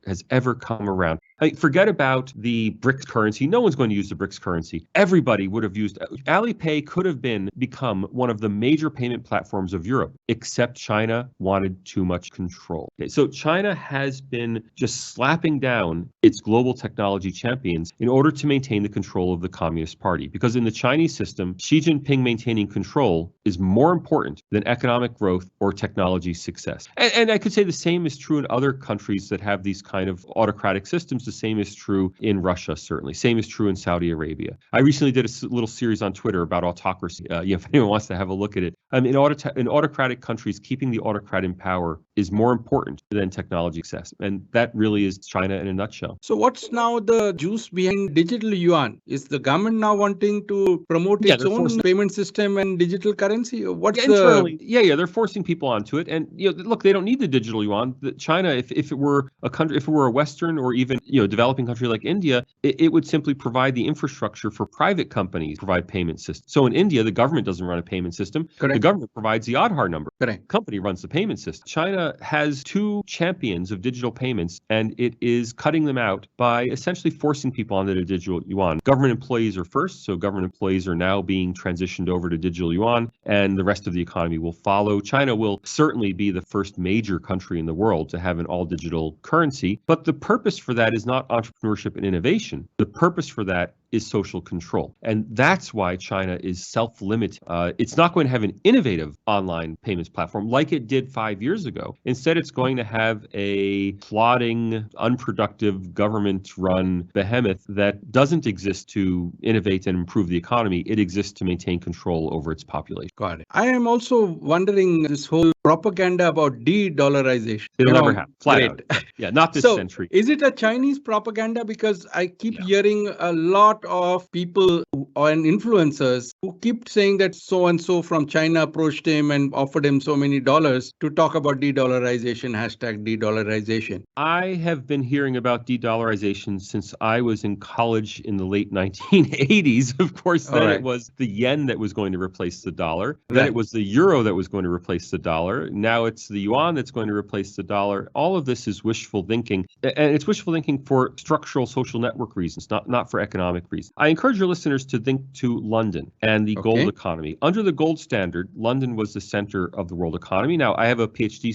has ever come around. Forget about the BRICS currency. No one's going to use the BRICS currency. Everybody would have used Alipay could have become one of the major payment platforms of Europe, except China wanted too much control. Okay, so China has been just slapping down its global technology champions in order to maintain the control of the Communist Party. Because in the Chinese system, Xi Jinping maintaining control is more important than economic growth or technology success. And I could say the same is true in other countries that have these kind of autocratic systems. The same is true in Russia, certainly. Same is true in Saudi Arabia. I recently did a little series on Twitter about autocracy. If anyone wants to have a look at it. In autocratic countries, keeping the autocrat in power is more important than technology success. And that really is China in a nutshell. So what's now the juice behind digital yuan? Is the government now wanting to promote its own payment system and digital currency? What's internally? They're forcing people onto it. And look, they don't need the digital yuan. China, if it were a country, if it were a Western or even developing country like India, it would simply provide the infrastructure for private companies to provide payment systems. So in India, the government doesn't run a payment system. Correct. The government provides the Aadhaar number. Correct. The company runs the payment system. China has two champions of digital payments, and it is cutting them out by essentially forcing people onto the digital yuan. Government employees are first, so government employees are now being transitioned over to digital yuan, and the rest of the economy will follow. China will certainly be the first major country in the world to have an all-digital currency, but the purpose for that is not entrepreneurship and innovation. The purpose for that is social control. And that's why China is self-limited. It's not going to have an innovative online payments platform like it did 5 years ago. Instead, it's going to have a plodding, unproductive, government-run behemoth that doesn't exist to innovate and improve the economy. It exists to maintain control over its population. Got it. I am also wondering this whole propaganda about de-dollarization. It'll never happen. Flat out. Yeah, not this century. Is it a Chinese propaganda? Because I keep hearing a lot of people and influencers who keep saying that so-and-so from China approached him and offered him so many dollars to talk about de-dollarization, hashtag de-dollarization. I have been hearing about de-dollarization since I was in college in the late 1980s. Of course, then it was the yen that was going to replace the dollar. Then it was the euro that was going to replace the dollar. Now it's the yuan that's going to replace the dollar. All of this is wishful thinking. And it's wishful thinking for structural social network reasons, not for economic reasons. I encourage your listeners to think to London and the gold economy. Under the gold standard, London was the center of the world economy. Now, I have a former PhD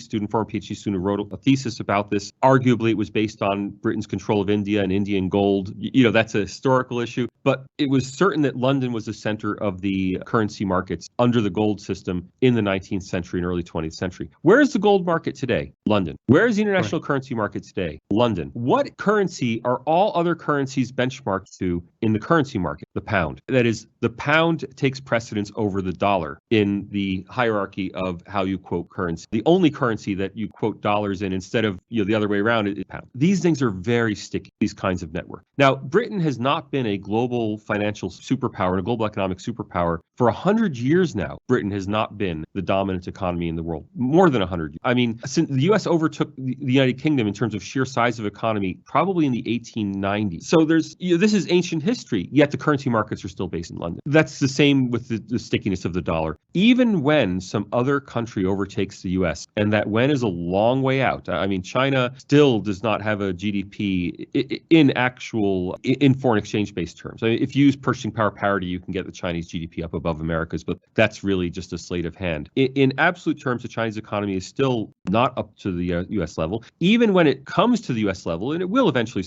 student who wrote a thesis about this. Arguably, it was based on Britain's control of India and Indian gold. That's a historical issue. But it was certain that London was the center of the currency markets under the gold system in the 19th century and early 20th century. Where is the gold market today? London. Where is the international currency market today? London. What currency are all other currencies benchmarked to in the currency market? The pound. That is, the pound takes precedence over the dollar in the hierarchy of how you quote currency. The only currency that you quote dollars in instead of the other way around is pound. These things are very sticky, these kinds of networks. Now, Britain has not been a global financial superpower and a global economic superpower for 100 years now. Britain has not been the dominant economy in the world. More than 100 years. I mean, since the U.S. overtook the United Kingdom in terms of sheer size of economy, probably in the 1890s. So this is ancient history, yet the currency markets are still based in London. That's the same with the stickiness of the dollar. Even when some other country overtakes the U.S., and that when is a long way out. I mean, China still does not have a GDP in foreign exchange-based terms. I mean, if you use purchasing power parity, you can get the Chinese GDP up above America's, but that's really just a sleight of hand. In absolute terms, the Chinese economy is still not up to the U.S. level. Even when it comes to the U.S. level, and it will eventually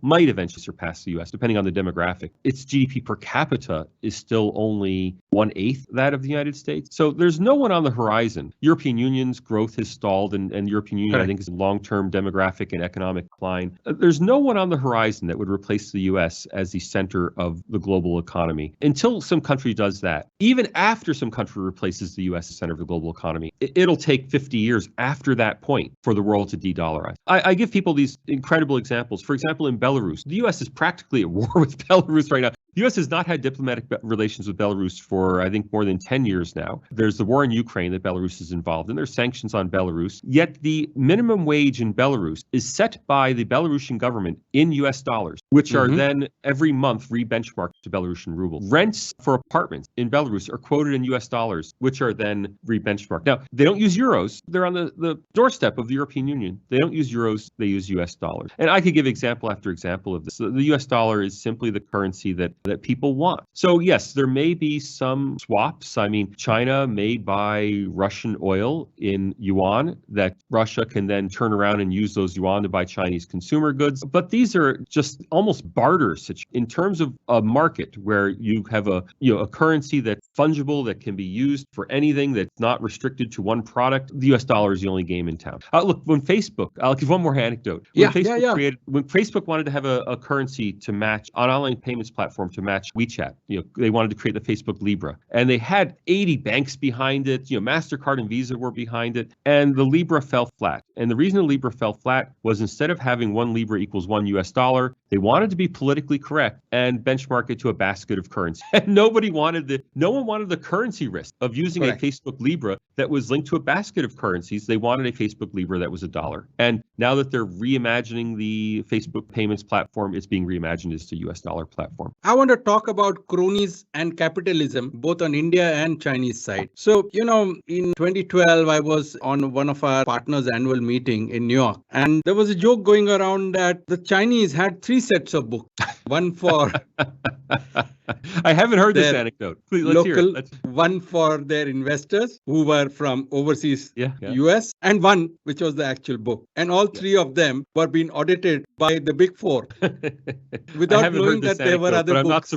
might eventually surpass the U.S., depending on the demographic, its GDP per capita is still only 1/8 that of the United States. So there's no one on the horizon. European Union's growth has stalled, and European Union, I think, is in long-term demographic and economic decline. There's no one on the horizon that would replace the U.S. as the center of the global economy until some country does that. Even after some country replaces the U.S. as center of the global economy, it'll take 50 years after that point for the world to de-dollarize. I give people these incredible examples. For example, in Belarus, the U.S. is practically at war with Belarus right now. The U.S. has not had diplomatic relations with Belarus for, I think, more than 10 years now. There's the war in Ukraine that Belarus is involved in. There's sanctions on Belarus. Yet the minimum wage in Belarus is set by the Belarusian government in U.S. dollars, which are then every month re-benchmarked to Belarusian ruble. Rents for apartments in Belarus are quoted in U.S. dollars, which are then re-benchmarked. Now, they don't use euros. They're on the doorstep of the European Union. They don't use euros. They use U.S. dollars. And I could give example after example of this. The U.S. dollar is simply the currency that that people want. So yes, there may be some swaps. I mean, China may buy Russian oil in yuan that Russia can then turn around and use those yuan to buy Chinese consumer goods. But these are just almost barter situations in terms of a market where you have a currency that's fungible, that can be used for anything, that's not restricted to one product. The US dollar is the only game in town. Look, when Facebook, I'll give one more anecdote. When Facebook wanted to have a currency to match an online payments platform to match WeChat, they wanted to create the Facebook Libra, and they had 80 banks behind it. MasterCard and Visa were behind it, and the Libra fell flat. And the reason the Libra fell flat was instead of having one Libra equals one US dollar, they wanted to be politically correct and benchmark it to a basket of currency. And no one wanted the currency risk of using a Facebook Libra that was linked to a basket of currencies. They wanted a Facebook Libra that was $1. And now that they're reimagining the Facebook payments platform, it's being reimagined as a US dollar platform. I want to talk about cronies and capitalism, both on India and Chinese side. So, in 2012, I was on one of our partners' annual meeting in New York, and there was a joke going around that the Chinese had 3 sets of books. One for I haven't heard this anecdote. Please, let's hear it. One for their investors who were from overseas US, and one which was the actual book. And all 3 of them were being audited by the Big Four without knowing that there were other books.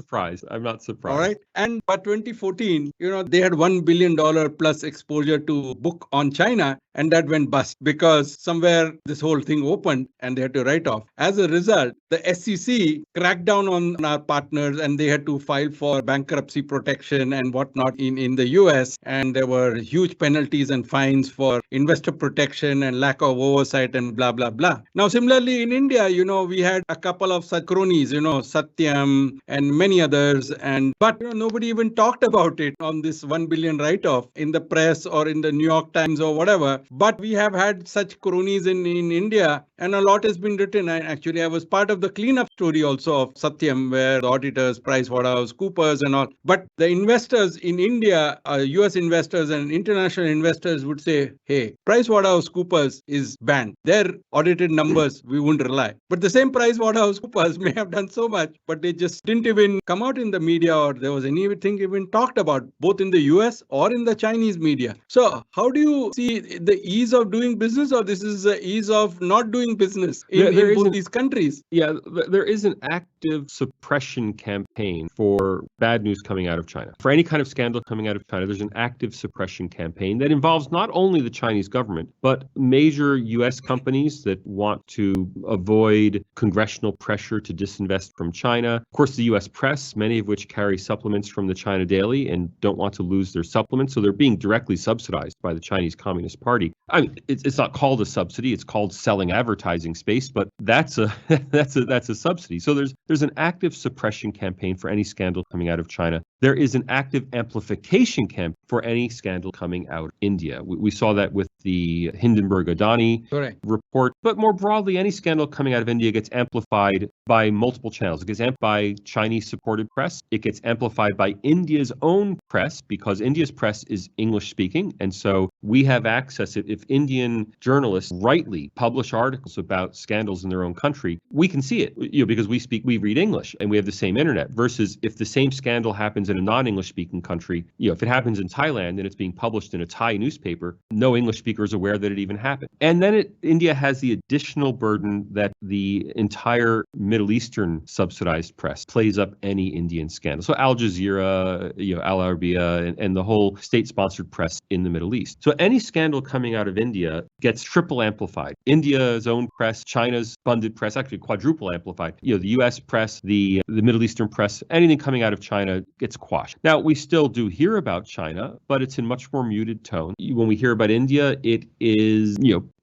I'm not surprised. All right. And by 2014, they had $1 billion plus exposure to book on China, and that went bust because somewhere this whole thing opened and they had to write off. As a result, the SEC cracked down on our partners and they had to file for bankruptcy protection and whatnot in the US. And there were huge penalties and fines for investor protection and lack of oversight and blah, blah, blah. Now, similarly, in India, we had a couple of such cronies, Satyam and many others. But nobody even talked about it on this 1 billion write-off in the press or in the New York Times or whatever. But we have had such cronies in India, and a lot has been written. I was part of the cleanup story also of Satyam, where the auditors, PricewaterhouseCoopers and all. But the investors in India, US investors and international investors would say, hey, PricewaterhouseCoopers is banned. Their audited numbers, we wouldn't rely. But the same PricewaterhouseCoopers may have done so much, but they just didn't even come out in the media or there was anything even talked about, both in the US or in the Chinese media. So how do you see the ease of doing business, or this is the ease of not doing business in both these countries? Yeah, there is an active suppression campaign for bad news coming out of China. For any kind of scandal coming out of China, there's an active suppression campaign that involves not only the Chinese government, but major US companies that want to avoid congressional pressure to disinvest from China. Of course, the US press, many of which carry supplements from the China Daily and don't want to lose their supplements, so they're being directly subsidized by the Chinese Communist Party. I mean, it's not called a subsidy; it's called selling advertising space, but that's a subsidy. So there's an active suppression campaign for any scandal coming out of China. There is an active amplification campaign for any scandal coming out of India. We saw that with the Hindenburg-Adani report, but more broadly, any scandal coming out of India gets amplified by multiple channels. It gets amplified by Chinese-supported press. It gets amplified by India's own press because India's press is English-speaking, and so we have access. If Indian journalists rightly publish articles about scandals in their own country, we can see it, because we read English and we have the same internet. Versus if the same scandal happens in a non-English speaking country, if it happens in Thailand and it's being published in a Thai newspaper, no English speaker is aware that it even happened. And then India has the additional burden that the entire Middle Eastern subsidized press plays up any Indian scandal. So Al Jazeera, Al Arabiya, and the whole state-sponsored press in the Middle East. So any scandal coming out of India gets triple amplified. India's own press, China's funded press, actually quadruple amplified. The US press, the Middle Eastern press, anything coming out of China gets quashed. Now, we still do hear about China, but it's in much more muted tone. When we hear about India, it is,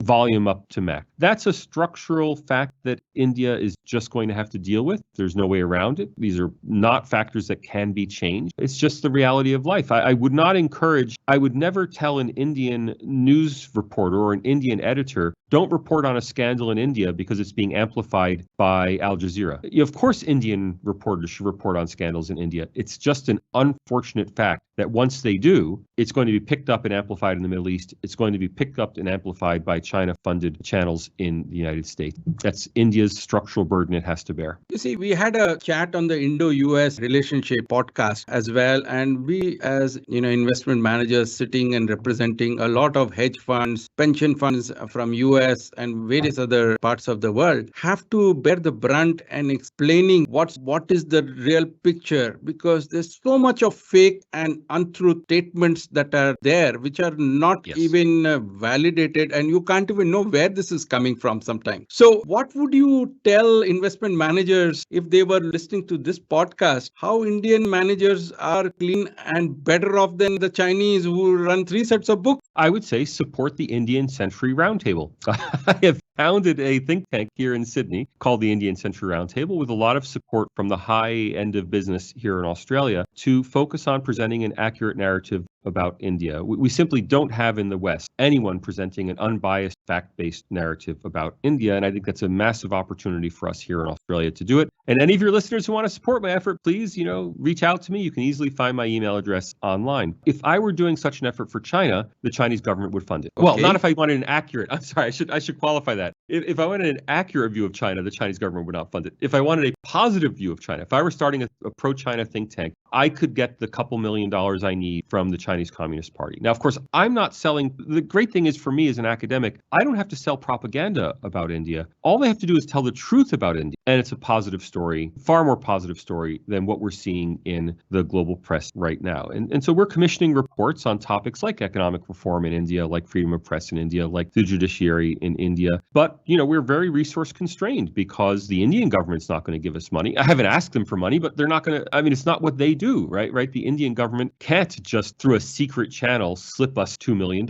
volume up to max. That's a structural fact that India is just going to have to deal with. There's no way around it. These are not factors that can be changed. It's just the reality of life. I would never tell an Indian news reporter or an Indian editor, don't report on a scandal in India because it's being amplified by Al Jazeera. Of course, Indian reporters should report on scandals in India. It's just an unfortunate fact that once they do, it's going to be picked up and amplified in the Middle East. It's going to be picked up and amplified by China-funded channels in the United States. That's India's structural burden it has to bear. You see, we had a chat on the Indo-US relationship podcast as well, and we as investment managers sitting and representing a lot of hedge funds, pension funds from US and various other parts of the world have to bear the brunt and explaining what is the real picture, because there's so much of fake and untruth statements that are there which are not even validated, and you can't even know where this is coming from sometimes. So what would you tell investment managers if they were listening to this podcast, how Indian managers are clean and better off than the Chinese who run 3 sets of books? I would say support the Indian Century Roundtable. I have founded a think tank here in Sydney called the Indian Century Roundtable with a lot of support from the high end of business here in Australia to focus on presenting an accurate narrative about India. We simply don't have in the West anyone presenting an unbiased, fact-based narrative about India, and I think that's a massive opportunity for us here in Australia to do it. And any of your listeners who want to support my effort, please, reach out to me. You can easily find my email address online. If I were doing such an effort for China, the Chinese government would fund it. Okay. Well, not if I wanted an accurate, I'm sorry, I should qualify that. If I wanted an accurate view of China, the Chinese government would not fund it. If I wanted a positive view of China, if I were starting a pro-China think tank, I could get the couple $1 million I need from the Chinese Communist Party. Now, of course, I'm not selling. The great thing is for me as an academic, I don't have to sell propaganda about India. All they have to do is tell the truth about India. And it's a positive story, far more positive story than what we're seeing in the global press right now. And so we're commissioning reports on topics like economic reform in India, like freedom of press in India, like the judiciary in India. But, we're very resource constrained because the Indian government's not going to give us money. I haven't asked them for money, but they're not going to, it's not what they do, right? The Indian government can't just through a secret channel slip us $2 million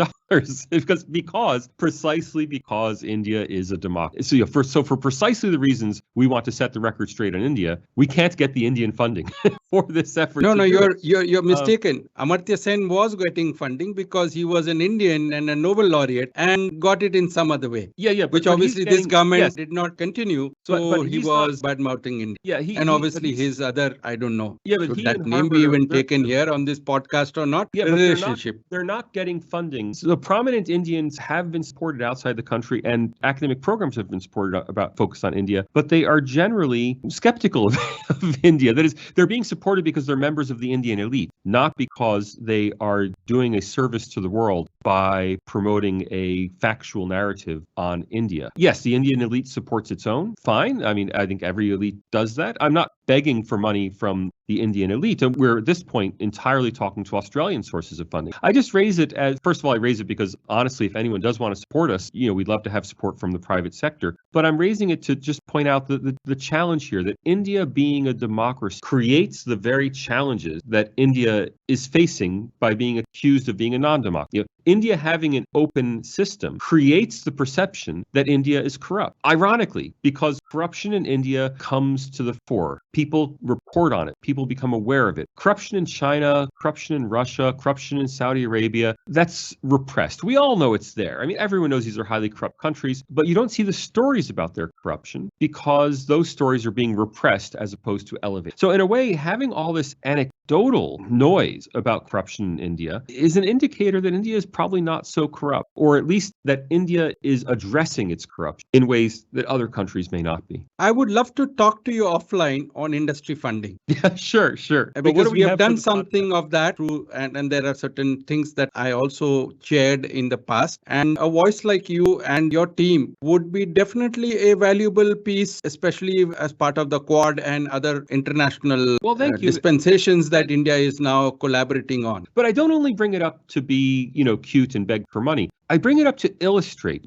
precisely because India is a democracy. So for precisely the reasons we want to set the record straight on India, we can't get the Indian funding for this effort. No, you're mistaken. Amartya Sen was getting funding because he was an Indian and a Nobel laureate and got it in some other way. Which obviously this government did not continue. So but he was bad-mouthing India. And obviously his other, I don't know. Should that name be even taken here on this podcast or not? Relationship. They're not getting funding. So prominent Indians have been supported outside the country and academic programs have been supported about focus on India, but they are generally skeptical of India. That is, they're being supported because they're members of the Indian elite, not because they are doing a service to the world by promoting a factual narrative on India. Yes, the Indian elite supports its own. Fine. I think every elite does that. I'm not begging for money from the Indian elite. And we're at this point entirely talking to Australian sources of funding. I just raise it as, first of all, I raise it because honestly, if anyone does want to support us, we'd love to have support from the private sector. But I'm raising it to just point out the challenge here that India being a democracy creates the very challenges that India is facing by being accused of being a non-democracy. India having an open system creates the perception that India is corrupt. Ironically, because corruption in India comes to the fore. People report on it. People become aware of it. Corruption in China, corruption in Russia, corruption in Saudi Arabia, that's repressed. We all know it's there. Everyone knows these are highly corrupt countries, but you don't see the stories about their corruption because those stories are being repressed as opposed to elevated. So in a way, having all this anecdotal noise about corruption in India is an indicator that India is probably not so corrupt, or at least that India is addressing its corruption in ways that other countries may not be. I would love to talk to you offline on industry funding. Yeah, sure. Because we have done something of that through, and there are certain things that I also shared in the past. And a voice like you and your team would be definitely a valuable piece, especially as part of the Quad and other international dispensations that India is now collaborating on. But I don't only bring it up to be, cute and beg for money. I bring it up to illustrate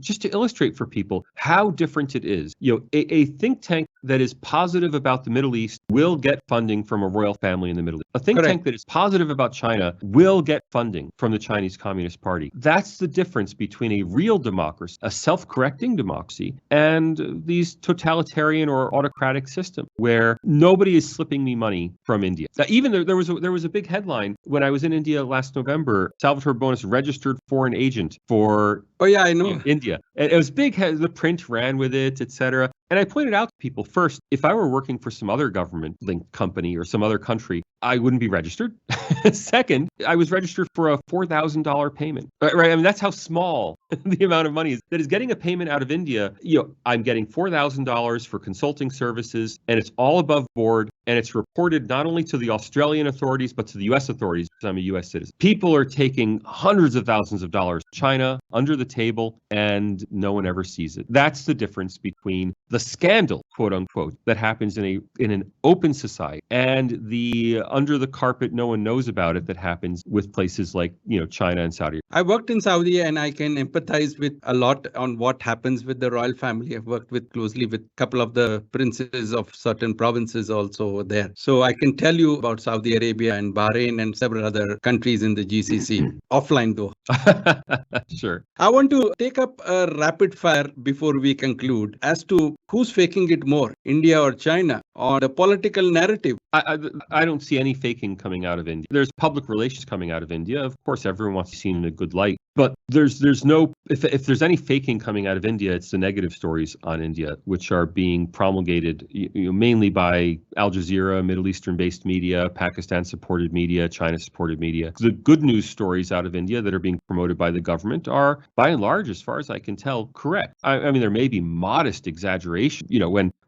for people how different it is. A think tank that is positive about the Middle East will get funding from a royal family in the Middle East. A think tank that is positive about China will get funding from the Chinese Communist Party. That's the difference between a real democracy, a self-correcting democracy, and these totalitarian or autocratic systems where nobody is slipping me money from India. Now, even there was a big headline when I was in India last November. Salvatore Bonis registered foreign agent for for Oh, yeah, I know. India. And it was big, the print ran with it, etc. And I pointed out to people, first, if I were working for some other government-linked company or some other country, I wouldn't be registered. Second, I was registered for a $4,000 payment. Right? I mean, that's how small the amount of money is. That is getting a payment out of India. I'm getting $4,000 for consulting services, and it's all above board, and it's reported not only to the Australian authorities, but to the U.S. authorities, because I'm a U.S. citizen. People are taking hundreds of thousands of dollars to China under the table, and no one ever sees it. That's the difference between the scandal, quote unquote, that happens in an open society and the under the carpet, no one knows about it, that happens with places like, China and Saudi. I worked in Saudi and I can empathize with a lot on what happens with the royal family. I've worked closely with a couple of the princes of certain provinces also there. So I can tell you about Saudi Arabia and Bahrain and several other countries in the GCC, offline though. Sure. I want to take up a rapid fire before we conclude as to who's faking it more, India or China, or the political narrative. I don't see any faking coming out of India. There's public relations coming out of India. Of course, everyone wants to be seen in a good light. But there's no, if there's any faking coming out of India, it's the negative stories on India, which are being promulgated mainly by Al Jazeera, Middle Eastern-based media, Pakistan-supported media, China-supported media. The good news stories out of India that are being promoted by the government are, by and large, as far as I can tell, correct. I mean, there may be modest exaggeration.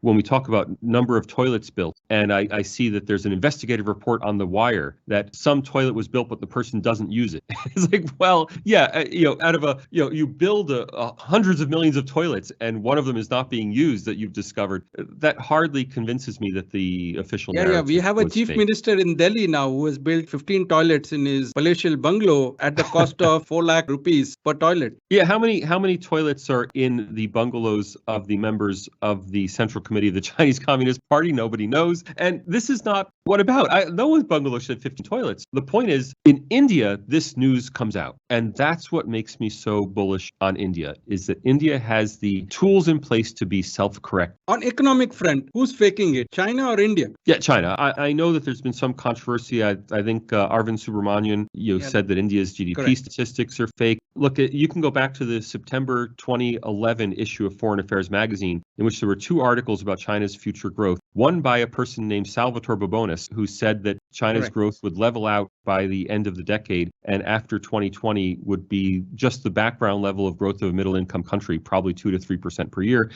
When we talk about number of toilets built, and I see that there's an investigative report on The Wire that some toilet was built, but the person doesn't use it. It's like, well, yeah, out of you build hundreds of millions of toilets and one of them is not being used that you've discovered. That hardly convinces me that the official narrative. Yeah, we have a chief minister in Delhi now who has built 15 toilets in his palatial bungalow at the cost of 4 lakh rupees per toilet. Yeah, how many toilets are in the bungalows of the members of the Central Committee of the Chinese Communist Party? Nobody knows. And this is not what about. No one's bungalow should have 15 toilets. The point is, in India, this news comes out. And that's what makes me so bullish on India, is that India has the tools in place to be self-correct. On economic front, who's faking it, China or India? Yeah, China. I know that there's been some controversy. I think Arvind Subramanian said that India's GDP statistics are fake. Look, you can go back to the September 2011 issue of Foreign Affairs magazine, in which there were 2 articles about China's future growth. One by a person named Salvatore Babonis, who said that China's growth would level out by the end of the decade, and after 2020 would be just the background level of growth of a middle-income country, probably 2 to 3% per year,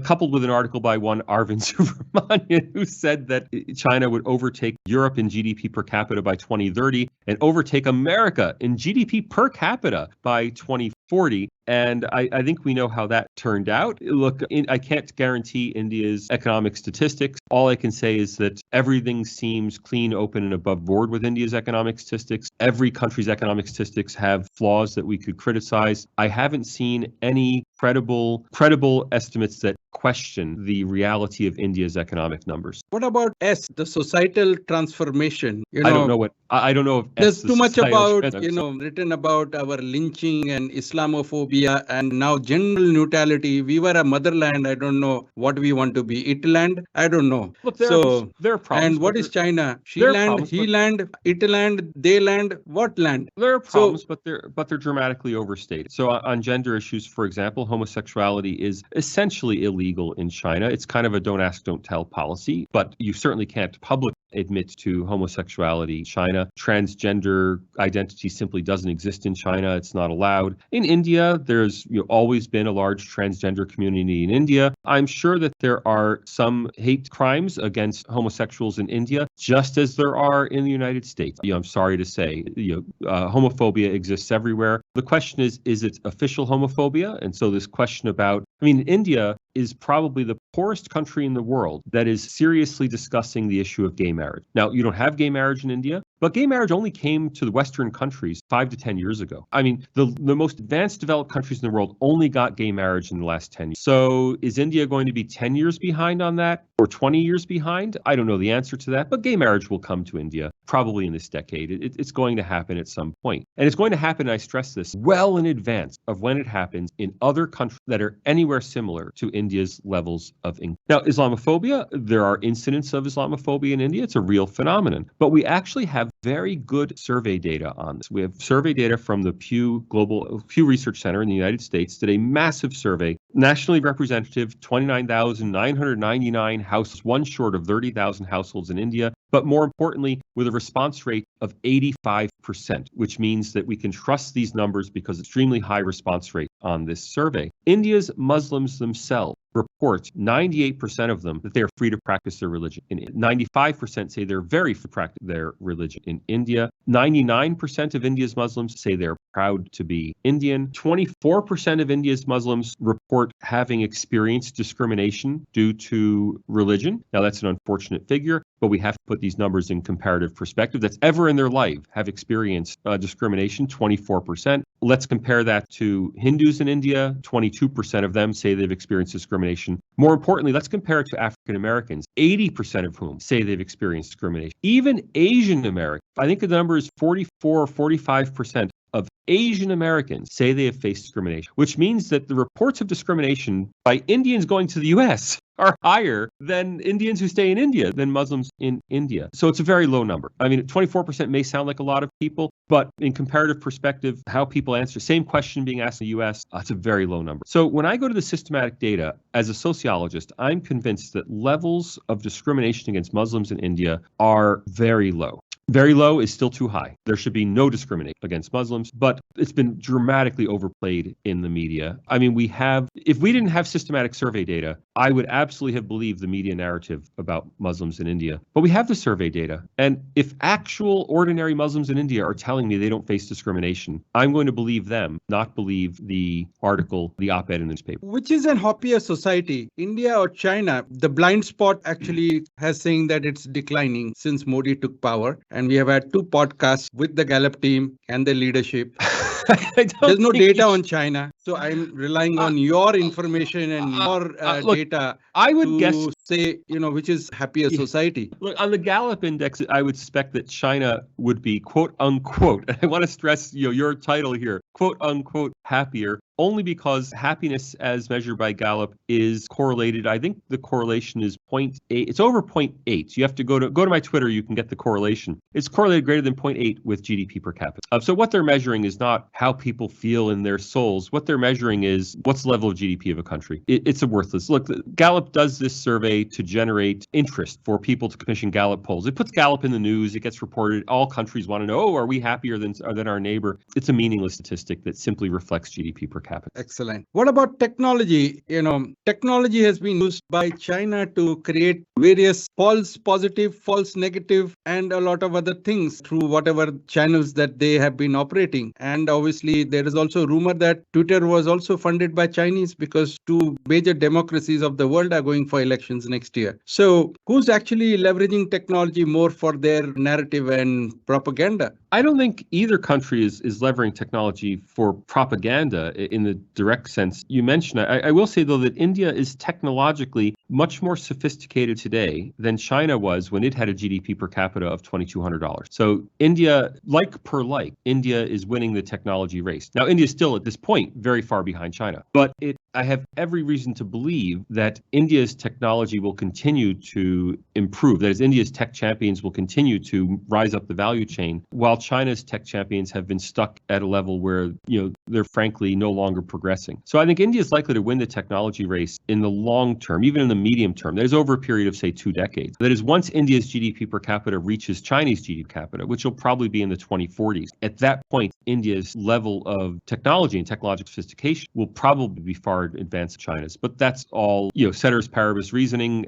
coupled with an article by one Arvind Subramanian, who said that China would overtake Europe in GDP per capita by 2030 and overtake America in GDP per capita by 2040. And I think we know how that turned out. Look, I can't guarantee India's economic statistics. All I can say is that everything seems clean, open, and above board with India's economic statistics. Every country's economic statistics have flaws that we could criticize. I haven't seen any credible estimates that question the reality of India's economic numbers. What about the societal transformation? I don't know if there's too much about, written about our lynching and Islamophobia and now gender neutrality. We were a motherland. I don't know what we want to be. Itland? I don't know. Look, there are problems. And what is China? She land, he land, Itland, they land, what land? There are problems, but they're dramatically overstated. So on gender issues, for example, homosexuality is essentially illegal in China. It's kind of a don't ask, don't tell policy, but you certainly can't publicly admit to homosexuality in China. Transgender identity simply doesn't exist in China. It's not allowed. In India, there's always been a large transgender community in India. I'm sure that there are some hate crimes against homosexuals in India, just as there are in the United States. I'm sorry to say, homophobia exists everywhere. The question is it official homophobia? And so this question about, India is probably the poorest country in the world that is seriously discussing the issue of gay marriage. Now, you don't have gay marriage in India, but gay marriage only came to the Western countries 5 to 10 years ago. The most advanced developed countries in the world only got gay marriage in the last 10 years. So is India going to be 10 years behind on that or 20 years behind? I don't know the answer to that, but gay marriage will come to India. probably in this decade. It's going to happen at some point. And it's going to happen, I stress this, well in advance of when it happens in other countries that are anywhere similar to India's levels of income. Now, Islamophobia, there are incidents of Islamophobia in India. It's a real phenomenon. But we actually have very good survey data on this. We have survey data from the Pew Research Center in the United States, did a massive survey, nationally representative, 29,999 houses, one short of 30,000 households in India. But more importantly, with a response rate of 85%, which means that we can trust these numbers because extremely high response rate on this survey. India's Muslims themselves report, 98% of them, that they are free to practice their religion. 95% say they're very free to practice their religion in India. 99% of India's Muslims say they're proud to be Indian. 24% of India's Muslims report having experienced discrimination due to religion. Now, that's an unfortunate figure, but we have to put these numbers in comparative perspective. That's ever in their life have experienced discrimination, 24%. Let's compare that to Hindus in India. 22% of them say they've experienced discrimination. More importantly, let's compare it to African Americans, 80% of whom say they've experienced discrimination. Even Asian Americans, I think the number is 44 or 45% of Asian Americans say they have faced discrimination, which means that the reports of discrimination by Indians going to the U.S. are higher than Indians who stay in India, than Muslims in India. So it's a very low number. I mean, 24% may sound like a lot of people, but in comparative perspective, how people answer, same question being asked in the U.S., it's a very low number. So when I go to the systematic data, as a sociologist, I'm convinced that levels of discrimination against Muslims in India are very low. Very low is still too high. There should be no discrimination against Muslims, but it's been dramatically overplayed in the media. I mean, if we didn't have systematic survey data, I would absolutely have believed the media narrative about Muslims in India. But we have the survey data. And if actual ordinary Muslims in India are telling me they don't face discrimination, I'm going to believe them, not believe the article, the op-ed in the newspaper. Which is an happier society, India or China? The blind spot actually has saying that it's declining since Modi took power. And we have had 2 podcasts with the Gallup team and the leadership. There's no data on China. So I'm relying on your information and your data. I would guess say, which is happier society. Look, on the Gallup index, I would suspect that China would be quote unquote, and I want to stress your title here, quote unquote happier, only because happiness as measured by Gallup is correlated. I think the correlation is 0.8. It's over 0.8. You have to go to my Twitter, you can get the correlation. It's correlated greater than 0.8 with GDP per capita. So what they're measuring is not how people feel in their souls. What they're measuring is what's the level of GDP of a country. It's a worthless. Look, Gallup does this survey to generate interest for people to commission Gallup polls. It puts Gallup in the news. It gets reported. All countries want to know, are we happier than our neighbor? It's a meaningless statistic that simply reflects GDP per capita. Excellent. What about technology? Technology has been used by China to create various false positive, false negative, and a lot of other things through whatever channels that they have been operating. And obviously, there is also a rumor that Twitter was also funded by Chinese because 2 major democracies of the world are going for elections next year. So who's actually leveraging technology more for their narrative and propaganda? I don't think either country is leveraging technology for propaganda in the direct sense you mentioned. I will say, though, that India is technologically much more sophisticated today than China was when it had a GDP per capita of $2,200. So India, India is winning the technology race. Now, India is still at this point very far behind China, but I have every reason to believe that India's technology will continue to improve. That is, India's tech champions will continue to rise up the value chain, while China's tech champions have been stuck at a level where, they're frankly no longer progressing. So I think India is likely to win the technology race in the long term, even in the medium term. That is over a period of, say, 2 decades. That is, once India's GDP per capita reaches Chinese GDP per capita, which will probably be in the 2040s, at that point, India's level of technology and technological sophistication will probably be far advanced China's. But that's all, ceteris paribus reasoning.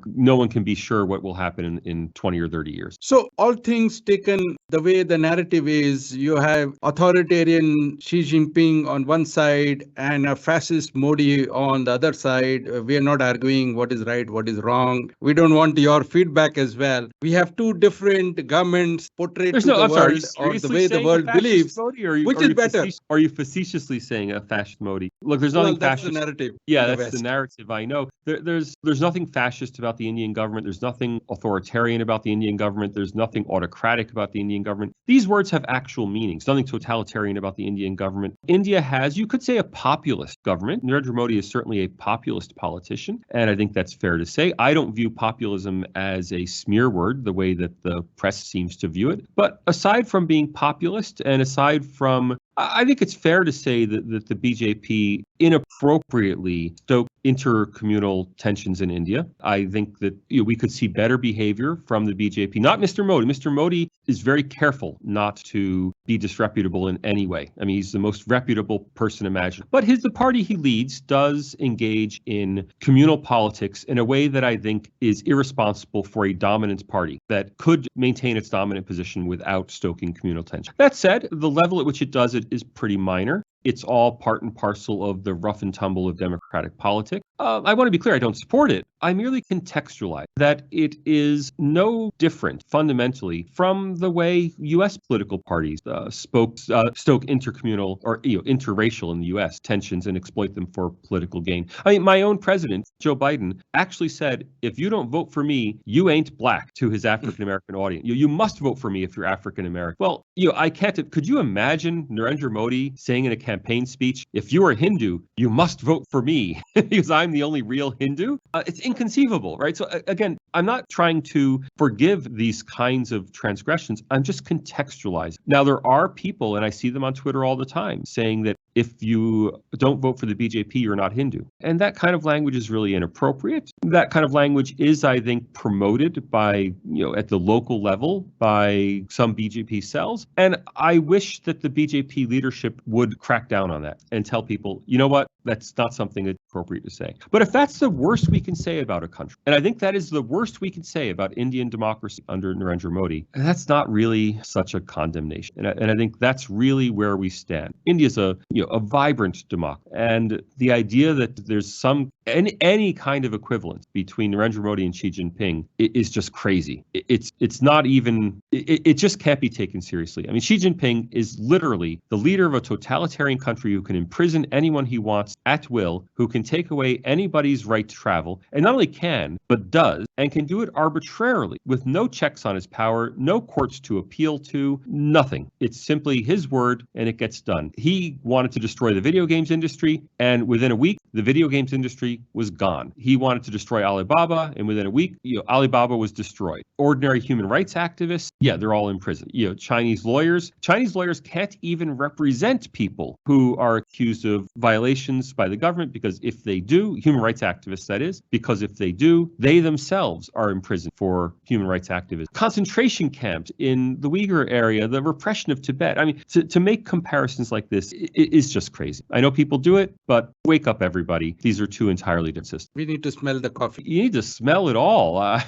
No one can be sure what will happen in 20 or 30 years. So all things taken, the way the narrative is, you have authoritarian Xi Jinping on one side and a fascist Modi on the other side. We are not arguing what is right, what is wrong. We don't want your feedback as well. We have 2 different governments portrayed to the world or the way the world believes. Which is better? Are you facetiously saying a fascist Modi? Look, there's Well, nothing that's the fascist. narrative Yeah, in the that's the West. narrative. I know. There's nothing fascist about the Indian government. There's nothing authoritarian about the Indian government. There's nothing autocratic about the Indian government. These words have actual meanings. Nothing totalitarian about the Indian government. India has, you could say, a populist government. Narendra Modi is certainly a populist politician, and I think that's fair to say. I don't view populism as a smear word the way that the press seems to view it. But aside from being populist and aside from I think it's fair to say that the BJP inappropriately stoked intercommunal tensions in India. I think that we could see better behavior from the BJP, not Mr. Modi. Mr. Modi is very careful not to be disreputable in any way. I mean, he's the most reputable person imaginable. But the party he leads does engage in communal politics in a way that I think is irresponsible for a dominant party that could maintain its dominant position without stoking communal tension. That said, the level at which it does it is pretty minor. It's all part and parcel of the rough and tumble of democratic politics. I want to be clear, I don't support it. I merely contextualize that it is no different fundamentally from the way U.S. political parties stoke intercommunal or interracial in the U.S. tensions and exploit them for political gain. I mean, my own president, Joe Biden, actually said, if you don't vote for me, you ain't black to his African-American audience. You must vote for me if you're African-American. Well, I can't. Could you imagine Narendra Modi saying in a campaign speech, if you are Hindu, you must vote for me because I'm the only real Hindu? It's inconceivable, right? So again, I'm not trying to forgive these kinds of transgressions. I'm just contextualizing. Now, there are people, and I see them on Twitter all the time, saying that if you don't vote for the BJP, you're not Hindu. And that kind of language is really inappropriate. That kind of language is, I think, promoted by, at the local level by some BJP cells. And I wish that the BJP leadership would crack down on that and tell people, you know what, that's not something that's appropriate to say. But if that's the worst we can say about a country, and I think that is the worst we can say about Indian democracy under Narendra Modi, that's not really such a condemnation. And I think that's really where we stand. India's a vibrant democracy. And the idea that there's any kind of equivalence between Narendra Modi and Xi Jinping is just crazy. It's not even, it just can't be taken seriously. I mean, Xi Jinping is literally the leader of a totalitarian country who can imprison anyone he wants at will, who can take away anybody's right to travel, and not only can, but does, and can do it arbitrarily with no checks on his power, no courts to appeal to, nothing. It's simply his word and it gets done. He wanted to destroy the video games industry, and within a week, the video games industry was gone. He wanted to destroy Alibaba, and within a week, Alibaba was destroyed. Ordinary human rights activists, they're all in prison. Chinese lawyers can't even represent people who are accused of violations by the government, because if they do, human rights activists, that is, because if they do, they themselves are in prison for human rights activists. Concentration camps in the Uyghur area, the repression of Tibet. I mean, to make comparisons like this is just crazy. I know people do it, but wake up, everybody. These are two entirely different systems. We need to smell the coffee. You need to smell it all. I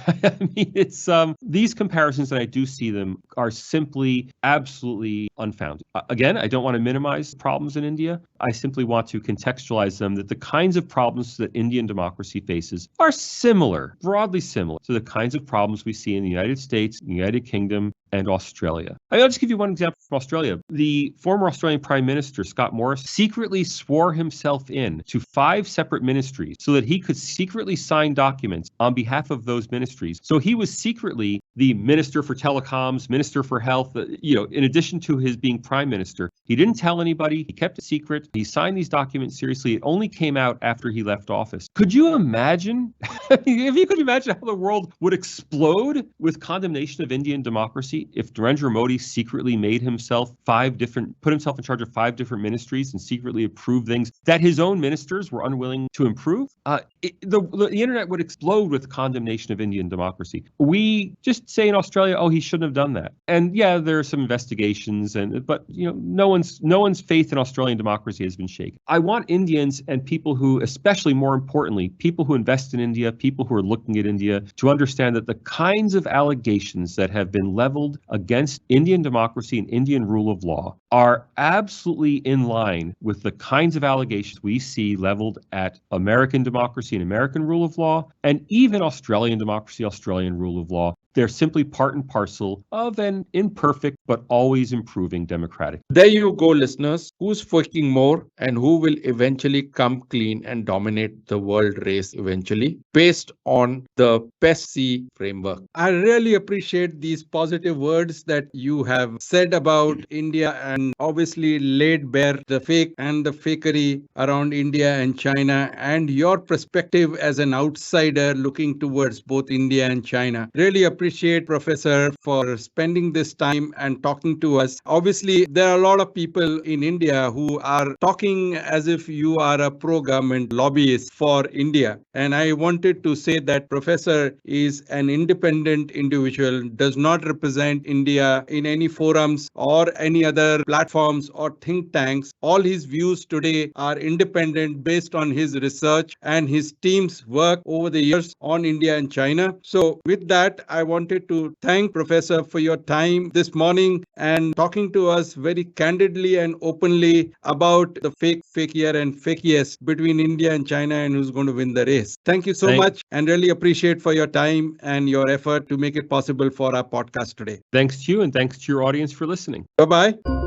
mean, it's these comparisons, and I do see them, are simply absolutely unfounded. Again, I don't want to minimize problems in India. I simply want to contextualize them that the kinds of problems that Indian democracy faces are similar, broadly similar to the kinds of problems we see in the United States, United Kingdom, and Australia. I'll just give you one example from Australia. The former Australian Prime Minister, Scott Morrison, secretly swore himself in to 5 separate ministries so that he could secretly sign documents on behalf of those ministries. So he was secretly the Minister for Telecoms, Minister for Health, in addition to his being Prime Minister. He didn't tell anybody. He kept it secret. He signed these documents seriously. It only came out after he left office. Could you imagine? If you could imagine how the world would explode with condemnation of Indian democracy if Narendra Modi secretly put himself in charge of 5 different ministries and secretly approved things that his own ministers were unwilling to improve, the internet would explode with condemnation of Indian democracy. We just say in Australia, he shouldn't have done that. And there are some investigations, but no one's faith in Australian democracy has been shaken. I want Indians and people who, especially more importantly, people who invest in India, people who are looking at India, to understand that the kinds of allegations that have been leveled against Indian democracy and Indian rule of law are absolutely in line with the kinds of allegations we see leveled at American democracy and American rule of law, and even Australian democracy, Australian rule of law. They're simply part and parcel of an imperfect but always improving democratic. There you go, listeners. Who's faking more and who will eventually come clean and dominate the world race eventually, based on the PESC framework. I really appreciate these positive words that you have said about India and obviously laid bare the fake and the fakery around India and China and your perspective as an outsider looking towards both India and China. Really appreciate, Professor, for spending this time and talking to us. Obviously, there are a lot of people in India who are talking as if you are a pro-government lobbyist for India. And I wanted to say that Professor is an independent individual, does not represent India in any forums or any other platforms or think tanks. All his views today are independent based on his research and his team's work over the years on India and China. So with that, I wanted to thank Professor for your time this morning and talking to us very candidly and openly about the fakier and fakiest between India and China and who's going to win the race. Thank you so much and really appreciate for your time and your effort to make it possible for our podcast today. Thanks to you and thanks to your audience for listening. Bye-bye.